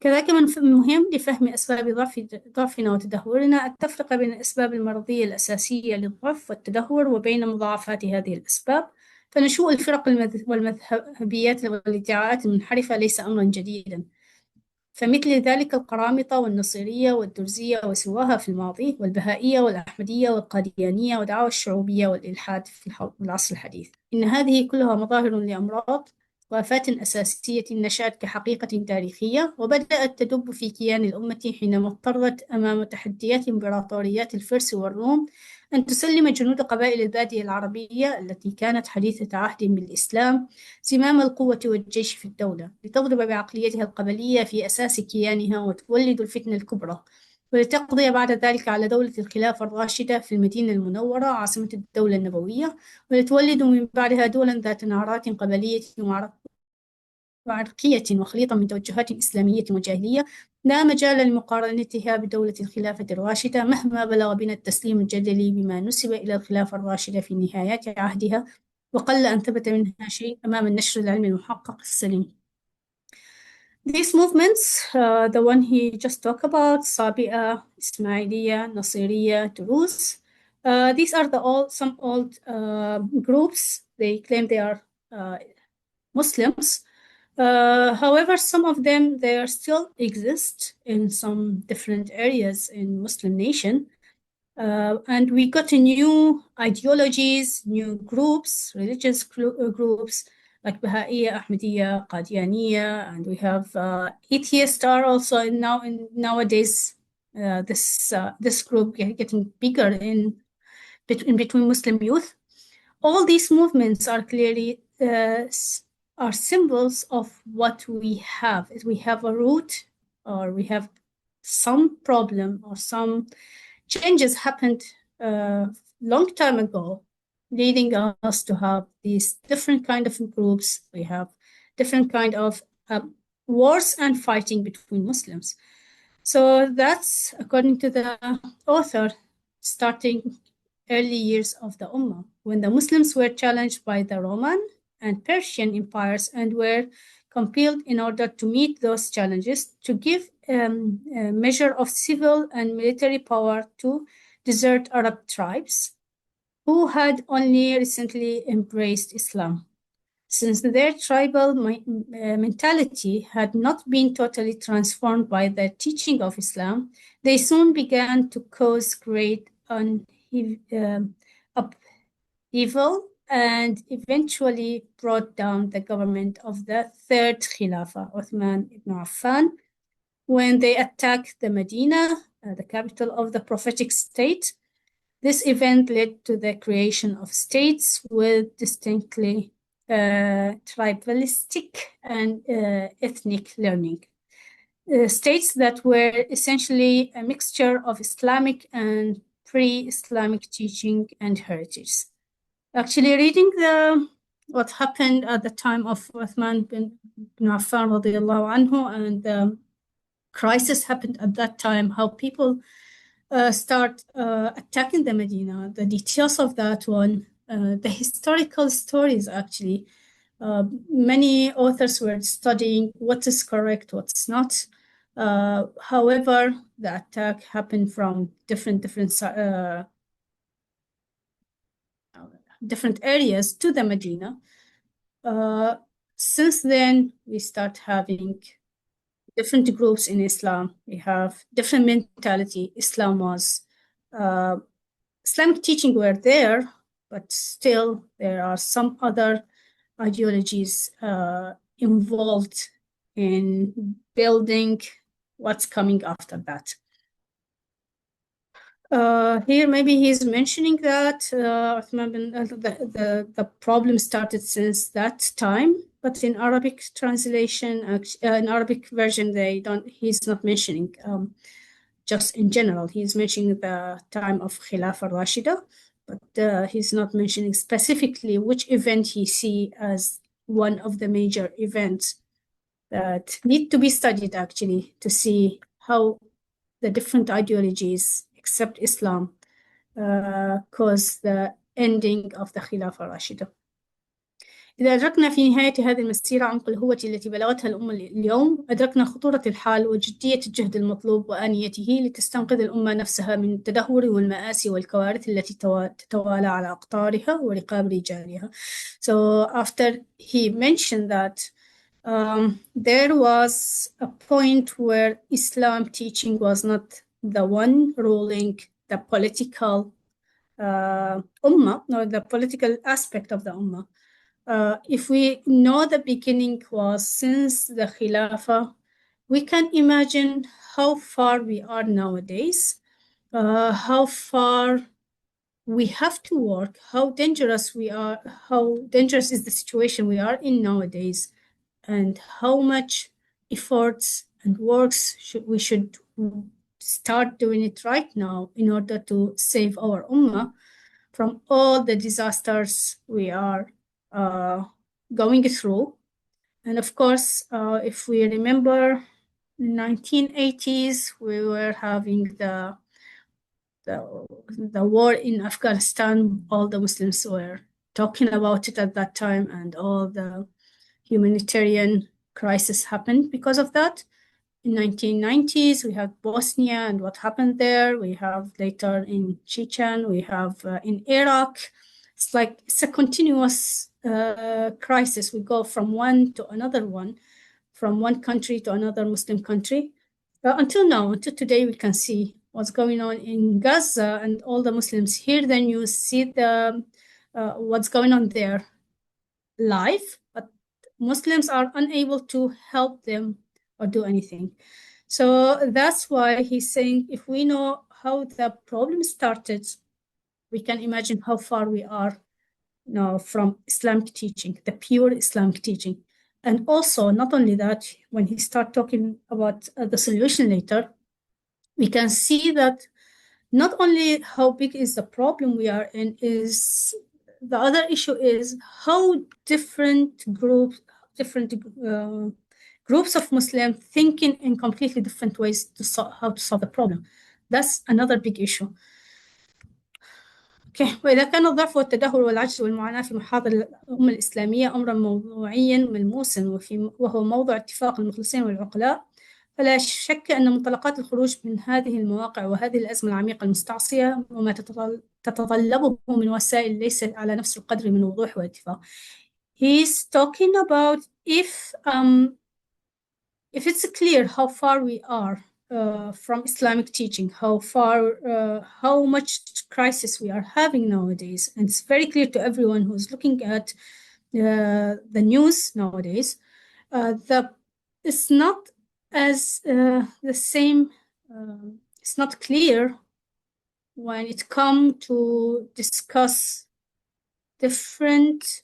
S1: كذلك من المهم لفهم أسباب ضعفنا وتدهورنا التفرقة بين الأسباب المرضية الأساسية للضعف والتدهور وبين مضاعفات هذه الأسباب. فنشوء الفرق والمذهبيات والادعاءات المنحرفة ليس أمرا جديدا، فمثل ذلك القرامطة والنصيرية والدرزية وسواها في الماضي، والبهائية والأحمدية والقاديانية ودعوى الشعوبية والإلحاد في العصر الحديث. إن هذه كلها مظاهر لأمراض وآفات أساسية نشأت كحقيقة تاريخية وبدأت تدب في كيان الأمة حينما اضطرت أمام تحديات إمبراطوريات الفرس والروم أن تسلم جنود قبائل البادية العربية التي كانت حديثة عهد بالإسلام زمام القوة والجيش في الدولة، لتضرب بعقليتها القبلية في أساس كيانها وتولد الفتنة الكبرى، ولتقضي بعد ذلك على دولة الخلافة الراشدة في المدينة المنورة عاصمة الدولة النبوية، ولتولد من بعدها دولا ذات نعرات قبلية وعرقية وخليطا من توجهات إسلامية وجاهلية لا مجال لمقارنتها بدولة الخلافة الراشدة مهما بلغ بنا التسليم الجدلي بما نسب إلى الخلافة الراشدة في نهايات عهدها، وقل أن ثبت منها شيء أمام النشر العلمي المحقق السليم. These movements, the one he just talked about, Sabi'a, Ismailiyya, Nasiriyya, Duruz, These are some old groups. They claim they are Muslims. However, some of them, they still exist in some different areas in Muslim nation. And we got new ideologies, new groups, religious groups like Baha'iyya, Ahmadiyya, Qadianiyya, and we have atheists are also nowadays this group getting bigger in between Muslim youth. All these movements are clearly are symbols of what we have. We have a root, or we have some problem, or some changes happened long time ago, leading us to have these different kind of groups. We have different kind of wars and fighting between Muslims. So that's according to the author, starting early years of the Ummah, when the Muslims were challenged by the Roman and Persian empires and were compelled, in order to meet those challenges, to give a measure of civil and military power to desert Arab tribes who had only recently embraced Islam. Since their tribal mentality had not been totally transformed by the teaching of Islam, they soon began to cause great upheaval and eventually brought down the government of the third Khilafah, Uthman ibn Affan, when they attacked the Medina, the capital of the prophetic state. This event led to the creation of states with distinctly tribalistic and ethnic learning. States that were essentially a mixture of Islamic and pre-Islamic teaching and heritage. Actually, reading what happened at the time of Uthman bin Affan radiallahu anhu, and the crisis happened at that time, how people start attacking the Medina, the details of that one, the historical stories actually. Many authors were studying what is correct, what's not. However, the attack happened from different areas to the Medina. Since then, we start having different groups in Islam. We have different mentality. Islam was Islamic teaching were there, but still there are some other ideologies involved in building what's coming after that. Here, maybe he's mentioning that the problem started since that time, but in Arabic translation, in Arabic version, he's not mentioning. Just in general, he's mentioning the time of Khilafah Rashida, but he's not mentioning specifically which event he see as one of the major events that need to be studied actually to see how the different ideologies except Islam cause the ending of the Khilafah Rashida. إذا أدركنا في نهاية هذه المسيرة عمق الهوة التي بلغتها الأمة اليوم، أدركنا خطورة الحال وجدية الجهد المطلوب وآنيته لتستنقذ الأمة نفسها من التدهور والمآسي والكوارث التي تتوالى على أقطارها ورقاب رجالها. So after he mentioned that there was a point where Islam teaching was not the one ruling the political ummah, nor the political aspect of the ummah. If we know the beginning was since the Khilafah, we can imagine how far we are nowadays, how far we have to work, how dangerous we are, how dangerous is the situation we are in nowadays, and how much efforts and works we should start doing it right now in order to save our ummah from all the disasters we are going through. And of course, if we remember 1980s, we were having the war in Afghanistan. All the Muslims were talking about it at that time, and all the humanitarian crisis happened because of that. in 1990s, we have Bosnia and what happened there. We have later in Chechen, we have in Iraq. It's like it's a continuous crisis. We go from one to another one, from one country to another Muslim country. Until now, until today, we can see what's going on in Gaza, and all the Muslims hear the news, see the what's going on there live, but Muslims are unable to help them or do anything. So that's why he's saying if we know how the problem started, we can imagine how far we are now from Islamic teaching, the pure Islamic teaching. And also, not only that, when he starts talking about the solution later, we can see that not only how big is the problem we are in, is the other issue is how different groups of Muslims thinking in completely different ways to how to solve the problem. That's another big issue. وإذا كان الضعف والتدهور والعجز والمعاناة في محاضر الأمة الإسلامية أمرا موضوعيا ملموسا وهو موضع اتفاق المخلصين والعقلاء، فلا شك أن منطلقات الخروج من هذه المواقع وهذه الأزمة العميقة المستعصية وما تتطلبه من وسائل ليس على نفس القدر من وضوح واتفاق. He's talking about if it's clear how far we are from Islamic teaching, how much crisis we are having nowadays, and it's very clear to everyone who's looking at the news nowadays, that it's not as the same. It's not clear when it comes to discuss different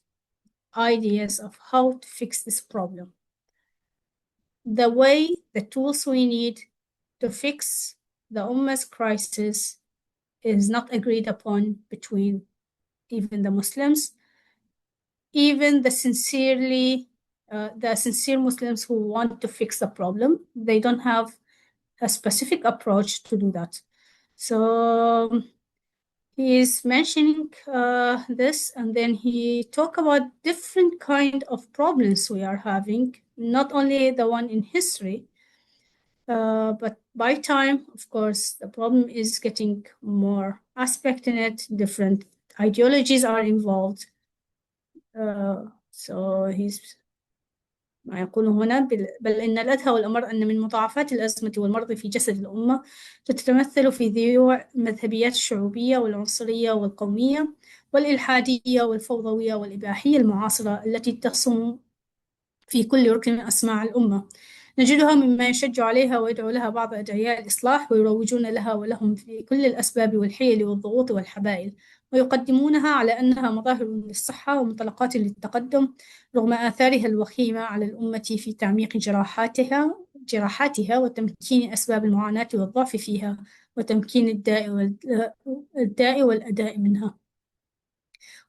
S1: ideas of how to fix this problem. The way, the tools we need to fix the Ummah's crisis is not agreed upon between even the Muslims, even the sincere Muslims who want to fix the problem. They don't have a specific approach to do that. So he is mentioning this, and then he talk about different kind of problems we are having, not only the one in history, but by time, of course, the problem is getting more aspect in it. Different ideologies are involved. So he's ما يقوله هنا بل إن الأدهى والأمر أن من مضاعفات الأزمة والمرض في جسد الأمة تتمثل في ذيوع المذهبيات الشعوبية والعنصرية والقومية والإلحادية والفوضوية والإباحية المعاصرة التي تصم في كل ركن من أسماع الأمة. نجدها مما يشجع عليها ويدعو لها بعض أدعياء الإصلاح ويروجون لها ولهم في كل الأسباب والحيل والضغوط والحبائل، ويقدمونها على أنها مظاهر للصحة ومنطلقات للتقدم رغم آثارها الوخيمة على الأمة في تعميق جراحاتها وتمكين أسباب المعاناة والضعف فيها وتمكين الداء والأداء منها.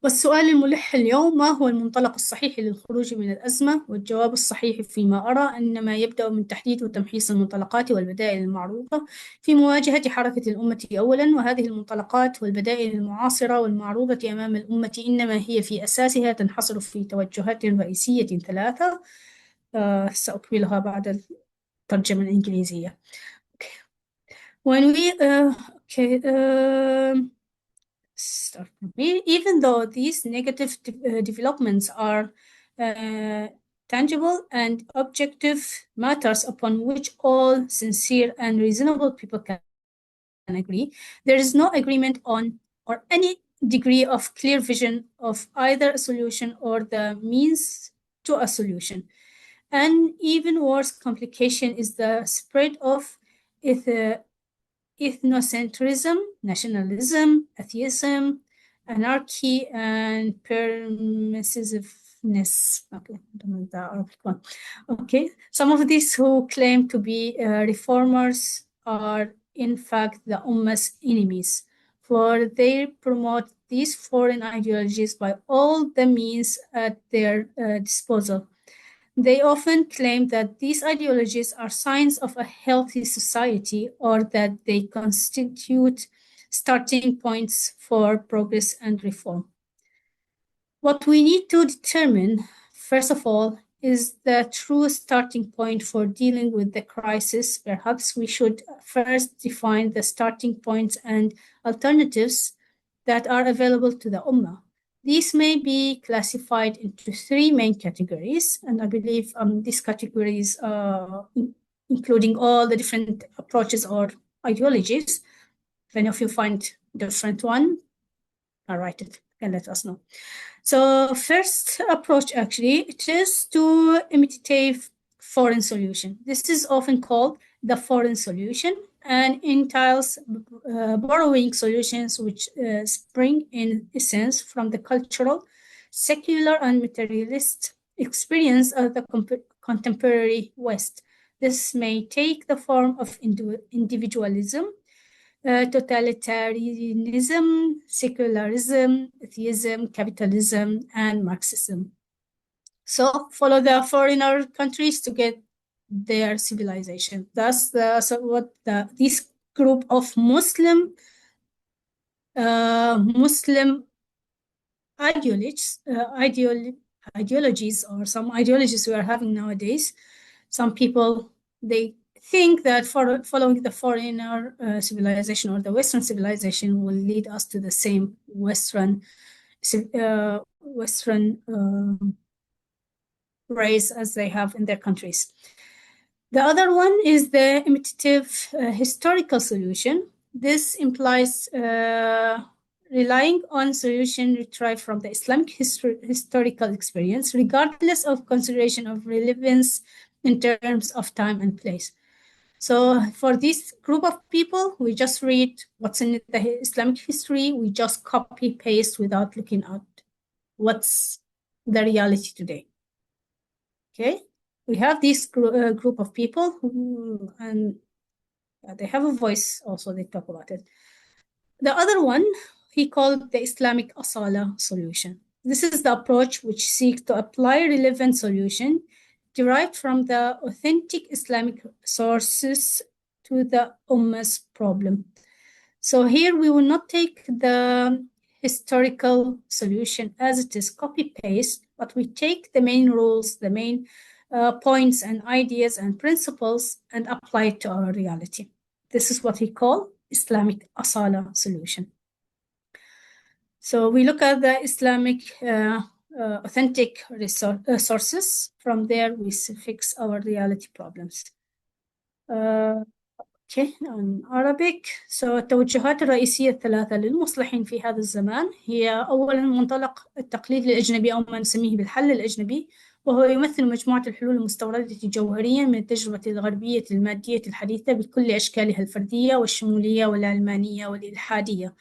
S1: والسؤال الملح اليوم: ما هو المنطلق الصحيح للخروج من الأزمة؟ والجواب الصحيح فيما أرى أنما يبدأ من تحديد وتمحيص المنطلقات والبدائل المعروضة في مواجهة حركة الأمة أولاً، وهذه المنطلقات والبدائل المعاصرة والمعروضة أمام الأمة إنما هي في أساسها تنحصر في توجهات رئيسية ثلاثة سأكملها بعد الترجمة الإنجليزية. When we start from here. Even though these negative developments are tangible and objective matters upon which all sincere and reasonable people can agree, there is no agreement on or any degree of clear vision of either a solution or the means to a solution. And even worse complication is the spread of ethnocentrism, nationalism, atheism, anarchy, and permissiveness. Okay, I don't know the Arabic one. Okay, some of these who claim to be reformers are in fact the Ummah's enemies, for they promote these foreign ideologies by all the means at their disposal. They often claim that these ideologies are signs of a healthy society or that they constitute starting points for progress and reform. What we need to determine, first of all, is the true starting point for dealing with the crisis, perhaps we should first define the starting points and alternatives that are available to the Ummah. These may be classified into three main categories, and I believe these categories, including all the different approaches or ideologies. If any of you find different one, I'll write it and let us know. So first approach, actually, it is to imitate foreign solution. This is often called the foreign solution and entails borrowing solutions which spring in essence from the cultural, secular, and materialist experience of the contemporary West. This may take the form of individualism, totalitarianism, secularism, atheism, capitalism, and Marxism. So follow the foreigner countries to get their civilization. Thus, this group of Muslim ideologies or some ideologies we are having nowadays. Some people, they think that following the foreigner civilization or the Western civilization will lead us to the same Western race as they have in their countries. The other one is the imitative historical solution. This implies relying on solution retrieved from the Islamic historical experience, regardless of consideration of relevance in terms of time and place. So for this group of people, we just read what's in the Islamic history. We just copy paste without looking at what's the reality today. Okay, we have this group of people who, and they have a voice also, they talk about it. The other one, he called the Islamic Asala solution. This is the approach which seeks to apply relevant solution derived from the authentic Islamic sources to the Ummah's problem. So here we will not take the historical solution as it is copy-paste, but we take the main rules, the main points and ideas and principles and apply it to our reality. This is what he called Islamic Asala solution. So we look at the Islamic authentic sources. From there, we fix our reality problems. Okay, in Arabic. So التوجهات الرئيسية الثلاثة للمصلحين في هذا الزمان هي أولاً منطلق التقليد الأجنبي أو ما نسميه بالحل الأجنبي، وهو يمثل مجموعة الحلول المستوردة جوهرياً من التجربة الغربية المادية الحديثة بكل أشكالها الفردية والشمولية والعلمانية والإلحادية،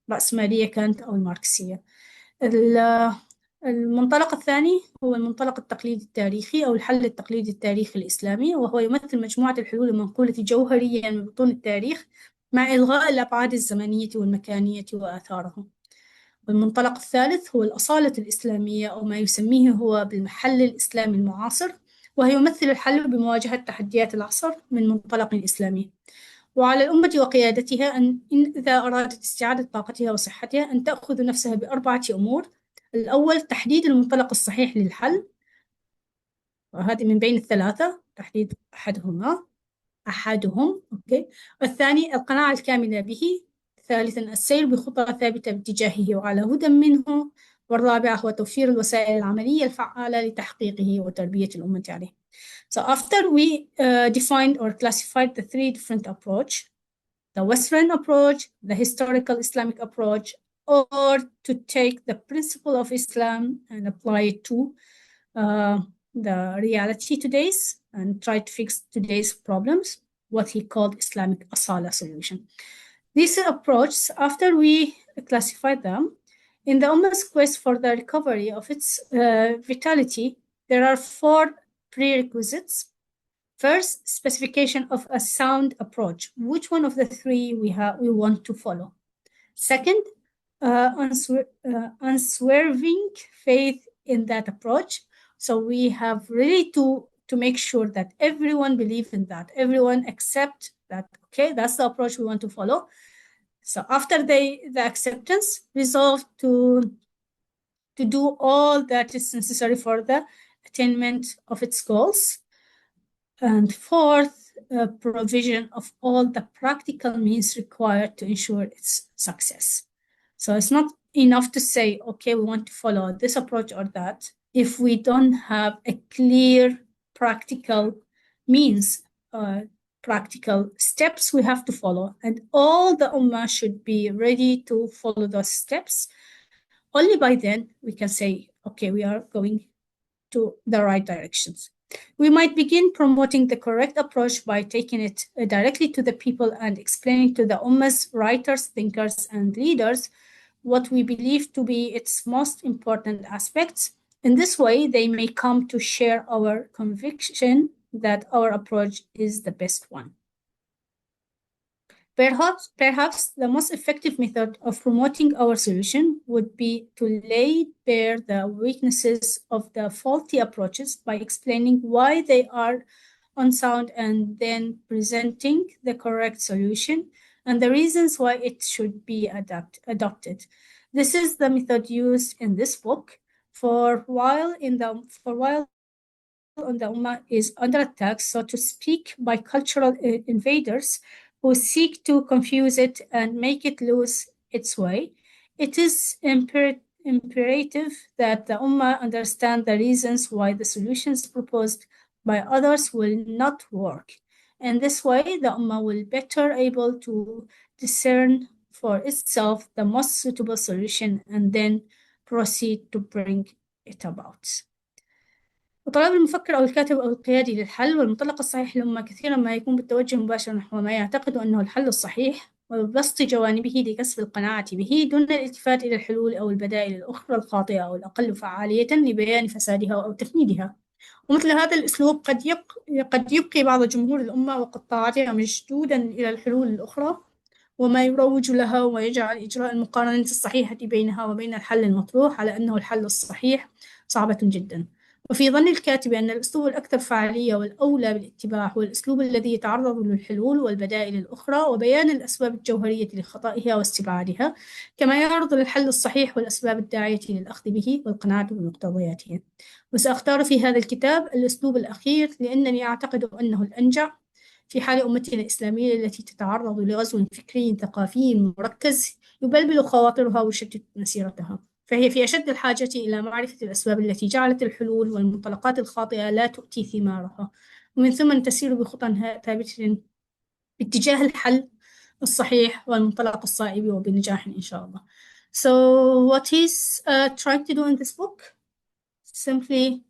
S1: رأسمالية كانت أو الماركسية. المنطلق الثاني هو المنطلق التقليدي التاريخي أو الحل التقليدي التاريخي الإسلامي، وهو يمثل مجموعة الحلول المنقولة جوهرياً من بطون التاريخ مع إلغاء الأبعاد الزمنية والمكانية وآثارها. والمنطلق الثالث هو الأصالة الإسلامية أو ما يسميه هو بالمحل الإسلامي المعاصر، وهو يمثل الحل بمواجهة تحديات العصر من منطلق إسلامي. وعلى الأمة وقيادتها أن إذا أرادت استعادة طاقتها وصحتها أن تأخذ نفسها بأربعة أمور. الأول تحديد المنطلق الصحيح للحل، وهذه من بين الثلاثة، تحديد أحدهم. أوكي. والثاني القناعة الكاملة به. ثالثاً السير بخطى ثابتة باتجاهه وعلى هدى منه. والرابع هو توفير الوسائل العملية الفعالة لتحقيقه وتربية الأمة عليه. So after we defined or classified the three different approaches, the Western approach, the historical Islamic approach, or to take the principle of Islam and apply it to the reality today's and try to fix today's problems, what he called Islamic Asala solution. These approaches, after we classified them, in the Ummah's quest for the recovery of its vitality, there are four prerequisites. First, specification of a sound approach. Which one of the three we want to follow? Second, unswerving faith in that approach. So we have really to make sure that everyone believes in that, everyone accept that, okay, that's the approach we want to follow. So after the acceptance, resolve to to do all that is necessary for the attainment of its goals. And fourth, provision of all the practical means required to ensure its success. So it's not enough to say, okay, we want to follow this approach or that, if we don't have a clear practical means, practical steps we have to follow. And all the Ummah should be ready to follow those steps. Only by then we can say, okay, we are going to the right directions. We might begin promoting the correct approach by taking it directly to the people and explaining to the Ummah's writers, thinkers, and leaders what we believe to be its most important aspects. In this way, they may come to share our conviction that our approach is the best one. Perhaps the most effective method of promoting our solution would be to lay bare the weaknesses of the faulty approaches by explaining why they are unsound and then presenting the correct solution and the reasons why it should be adopted. This is the method used in this book. For while the Ummah is under attack, so to speak, by cultural invaders who seek to confuse it and make it lose its way, it is imperative that the Ummah understand the reasons why the solutions proposed by others will not work. In this way, the Ummah will better able to discern for itself the most suitable solution and then proceed to bring it about. وطلب المفكر أو الكاتب أو القيادي للحل والمنطلق الصحيح للأمة كثيرا ما يكون بالتوجه مباشرا نحو ما يعتقد أنه الحل الصحيح وبسط جوانبه لكسب القناعة به دون الالتفات إلى الحلول أو البدائل الأخرى الخاطئة أو الأقل فعالية لبيان فسادها أو تفنيدها. ومثل هذا الأسلوب قد يبقي بعض جمهور الأمة وقطاعاتها مشدودا إلى الحلول الأخرى وما يروج لها ويجعل إجراء المقارنة الصحيحة بينها وبين الحل المطروح على أنه الحل الصحيح صعبة جدا. وفي ظن الكاتب أن الأسلوب الأكثر فعالية والأولى بالاتباع هو الأسلوب الذي يتعرض للحلول والبدائل الأخرى وبيان الأسباب الجوهرية لخطئها واستبعادها كما يعرض للحل الصحيح والأسباب الداعية للأخذ به والقناعة بمقتضياته. وسأختار في هذا الكتاب الأسلوب الأخير لأنني أعتقد أنه الأنجع في حال أمتنا الإسلامية التي تتعرض لغزو فكري ثقافي مركز يبلبل خواطرها ويشتت مسيرتها. فهي في أشد الحاجة إلى معرفة الأسباب التي جعلت الحلول والمنطلقات الخاطئة لا تؤتي ثمارها ومن ثم تسير بخطى ثابتة باتجاه الحل الصحيح والمنطلق الصائب وبنجاح إن شاء الله. So what he's trying to do in this book simply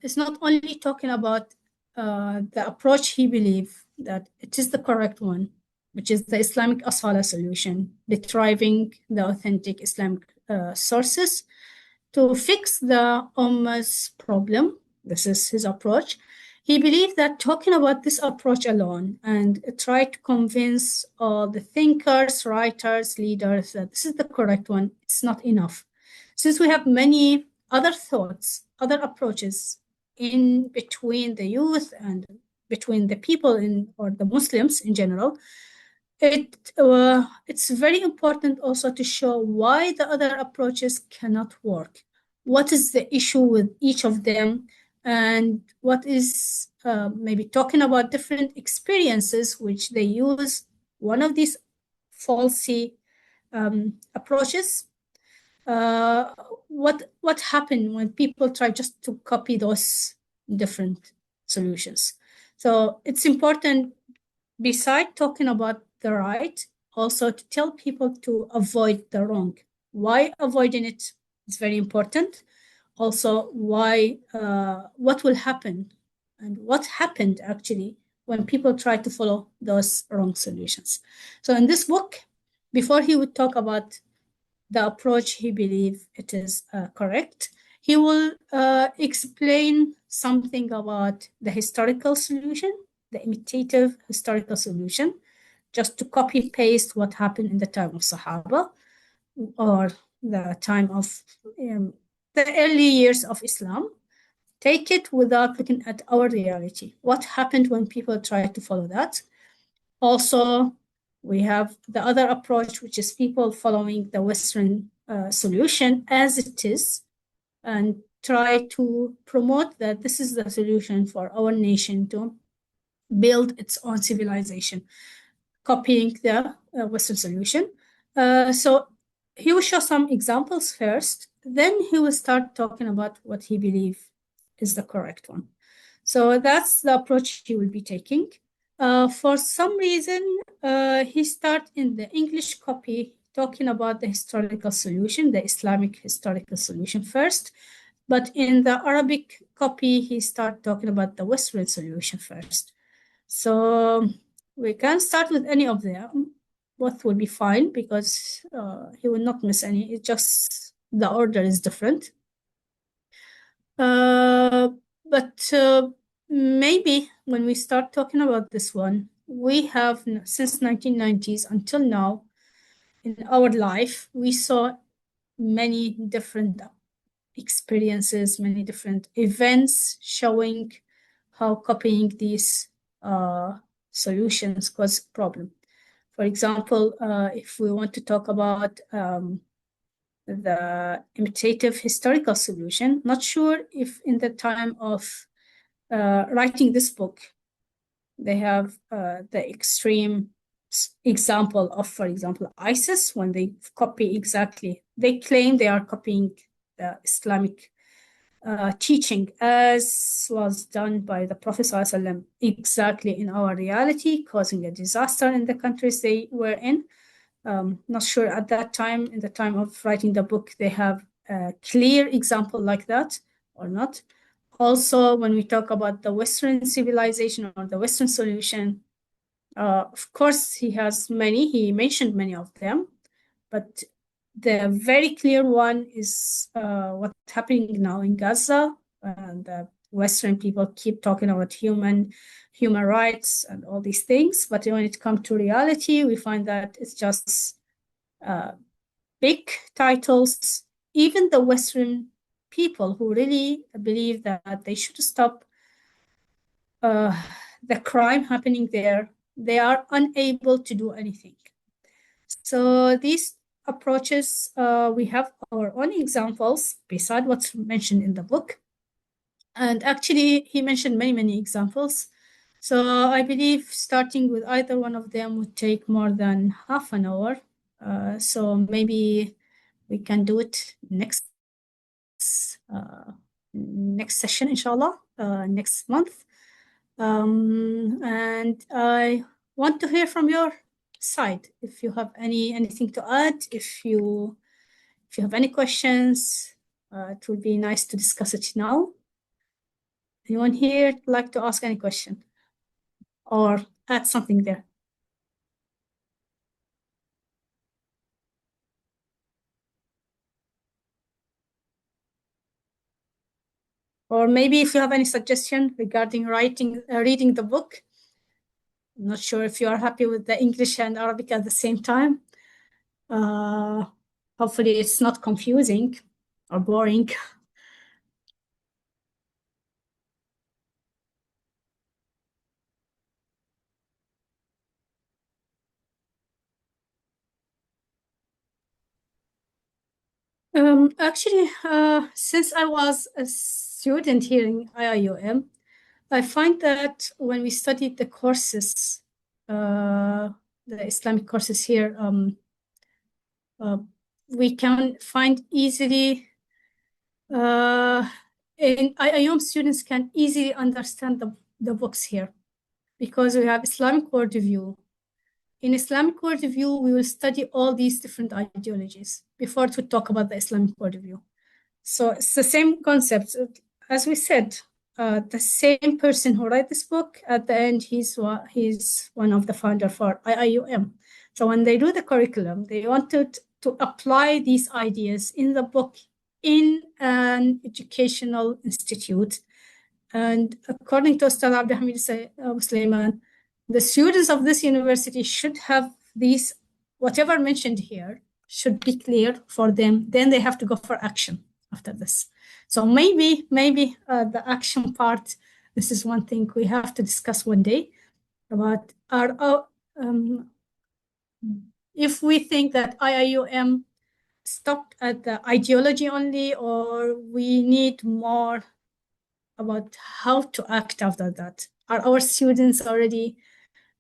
S1: is not only talking about the approach he believes that it is the correct one, which is the Islamic Asala solution, deriving the authentic Islamic sources to fix the Ummah's problem. This is his approach. He believed that talking about this approach alone and try to convince all the thinkers, writers, leaders that this is the correct one, it's not enough. Since we have many other thoughts, other approaches in between the youth and between the people or the Muslims in general, it's very important also to show why the other approaches cannot work. What is the issue with each of them, and what is maybe talking about different experiences which they use one of these falsy approaches. What happened when people try just to copy those different solutions? So it's important, beside talking about the right, also to tell people to avoid the wrong. Why avoiding it is very important. Also, why, what will happen and what happened actually when people try to follow those wrong solutions. So in this book, before he would talk about the approach he believes it is correct, he will explain something about the historical solution, the imitative historical solution, just to copy paste what happened in the time of Sahaba or the time of the early years of Islam. Take it without looking at our reality. What happened when people tried to follow that? Also, we have the other approach, which is people following the Western solution as it is and try to promote that this is the solution for our nation to build its own civilization, copying the Western solution. So he will show some examples first, then he will start talking about what he believes is the correct one. So that's the approach he will be taking. For some reason, he starts in the English copy talking about the historical solution, the Islamic historical solution first. But in the Arabic copy, he starts talking about the Western solution first. So we can start with any of them. Both will be fine because he will not miss any. It's just the order is different. But maybe when we start talking about this one, we have since 1990s until now in our life, we saw many different experiences, many different events showing how copying these solutions cause problem. For example, if we want to talk about the imitative historical solution, not sure if in the time of writing this book, they have the extreme example of, for example, ISIS, when they copy exactly, they claim they are copying the Islamic teaching as was done by the Prophet ﷺ exactly in our reality, causing a disaster in the countries they were in. Not sure at that time, in the time of writing the book, they have a clear example like that or not. Also, when we talk about the Western civilization or the Western solution, of course, he mentioned many of them, but the very clear one is what's happening now in Gaza. And the Western people keep talking about human rights and all these things. But when it comes to reality, we find that it's just big titles. Even the Western people who really believe that they should stop the crime happening there, they are unable to do anything. So these approaches, we have our own examples beside what's mentioned in the book. And actually, he mentioned many, many examples. So I believe starting with either one of them would take more than half an hour. So maybe we can do it next session, inshallah, next month. And I want to hear from your side if you have anything to add. If you have any questions, it would be nice to discuss it now. Anyone here like to ask any question or add something there? Or maybe if you have any suggestion regarding reading the book. I'm not sure if you are happy with the English and Arabic at the same time. Hopefully it's not confusing or boring. Actually, since I was a student here in IIUM, I find that when we studied the courses, the Islamic courses here, we can find easily, in IIUM students can easily understand the books here because we have Islamic worldview. In Islamic worldview, we will study all these different ideologies before to talk about the Islamic worldview. So it's the same concept. As we said, the same person who wrote this book, at the end, he's one of the founder for IIUM. So when they do the curriculum, they wanted to apply these ideas in the book in an educational institute. And according to Ustad Abdulhamid Sulaiman, the students of this university should have these, whatever mentioned here, should be clear for them. Then they have to go for action after this. So maybe the action part, this is one thing we have to discuss one day about if we think that IIUM stopped at the ideology only, or we need more about how to act after that? Are our students already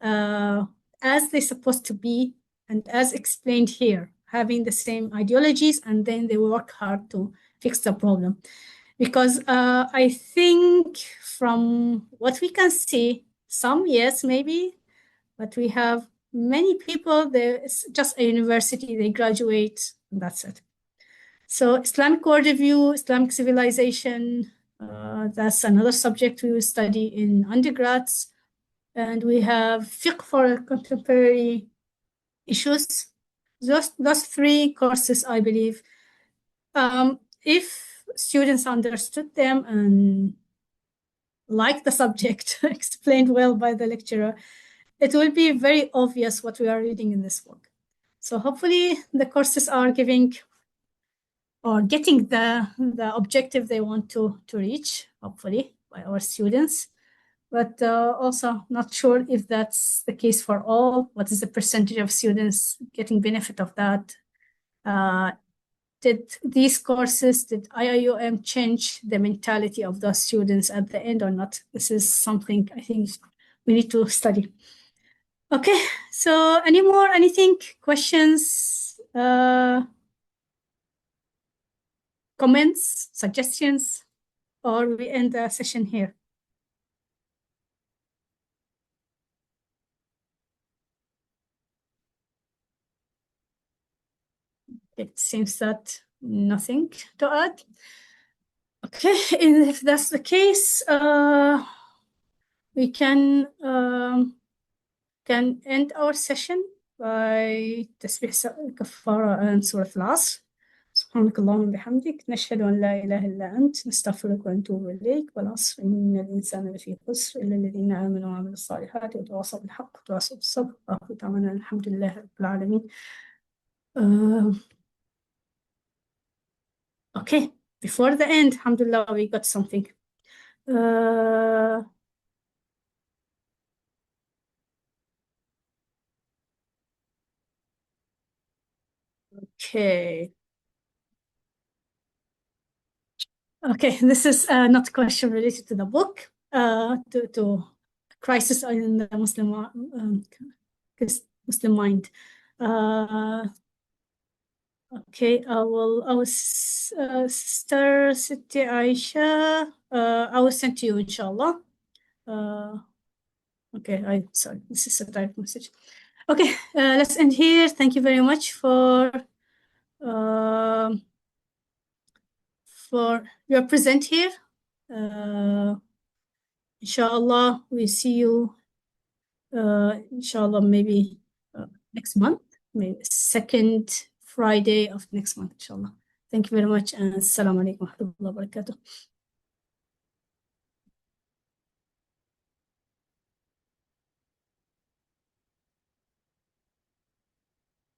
S1: as they're supposed to be and as explained here, having the same ideologies, and then they work hard to fix the problem? Because I think from what we can see, some, yes, maybe, but we have many people, it's just a university, they graduate, and that's it. So Islamic worldview, Islamic civilization, that's another subject we will study in undergrads. And we have fiqh for contemporary issues. Those three courses, I believe, if students understood them and like the subject explained well by the lecturer, it will be very obvious what we are reading in this book. So hopefully the courses are giving or getting the objective they want to reach, hopefully, by our students. But also not sure if that's the case for all. What is the percentage of students getting benefit of that? Did these courses, did IIUM change the mentality of those students at the end or not? This is something I think we need to study. Okay, so anything, questions, comments, suggestions, or we end the session here? It seems that nothing to add. Okay, and if that's the case, we can end our session by تسبيح كفارة and سورة العصر. سبحانك اللهم وبحمدك نشهد أن لا إله إلا أنت نستغفرك ونتوب إليك والعصر إن الإنسان لفي خسر إلا الذين آمنوا وعملوا الصالحات وتواصوا بالحق وتواصوا بالصبر وآخر دعوانا الحمد لله رب العالمين. Okay, before the end, alhamdulillah, we got something. Okay. Okay, this is not a question related to the book, to crisis in the Muslim mind. Okay, our sister Siti Aisha, I will send to you, inshallah. Okay, sorry, this is a direct message. Okay, let's end here. Thank you very much for your present here. Inshallah, we see you, inshallah, maybe next month, maybe second Friday of next month, inshallah. Thank you very much, and assalamu alaikum wa rahmatullahi wa barakatuh.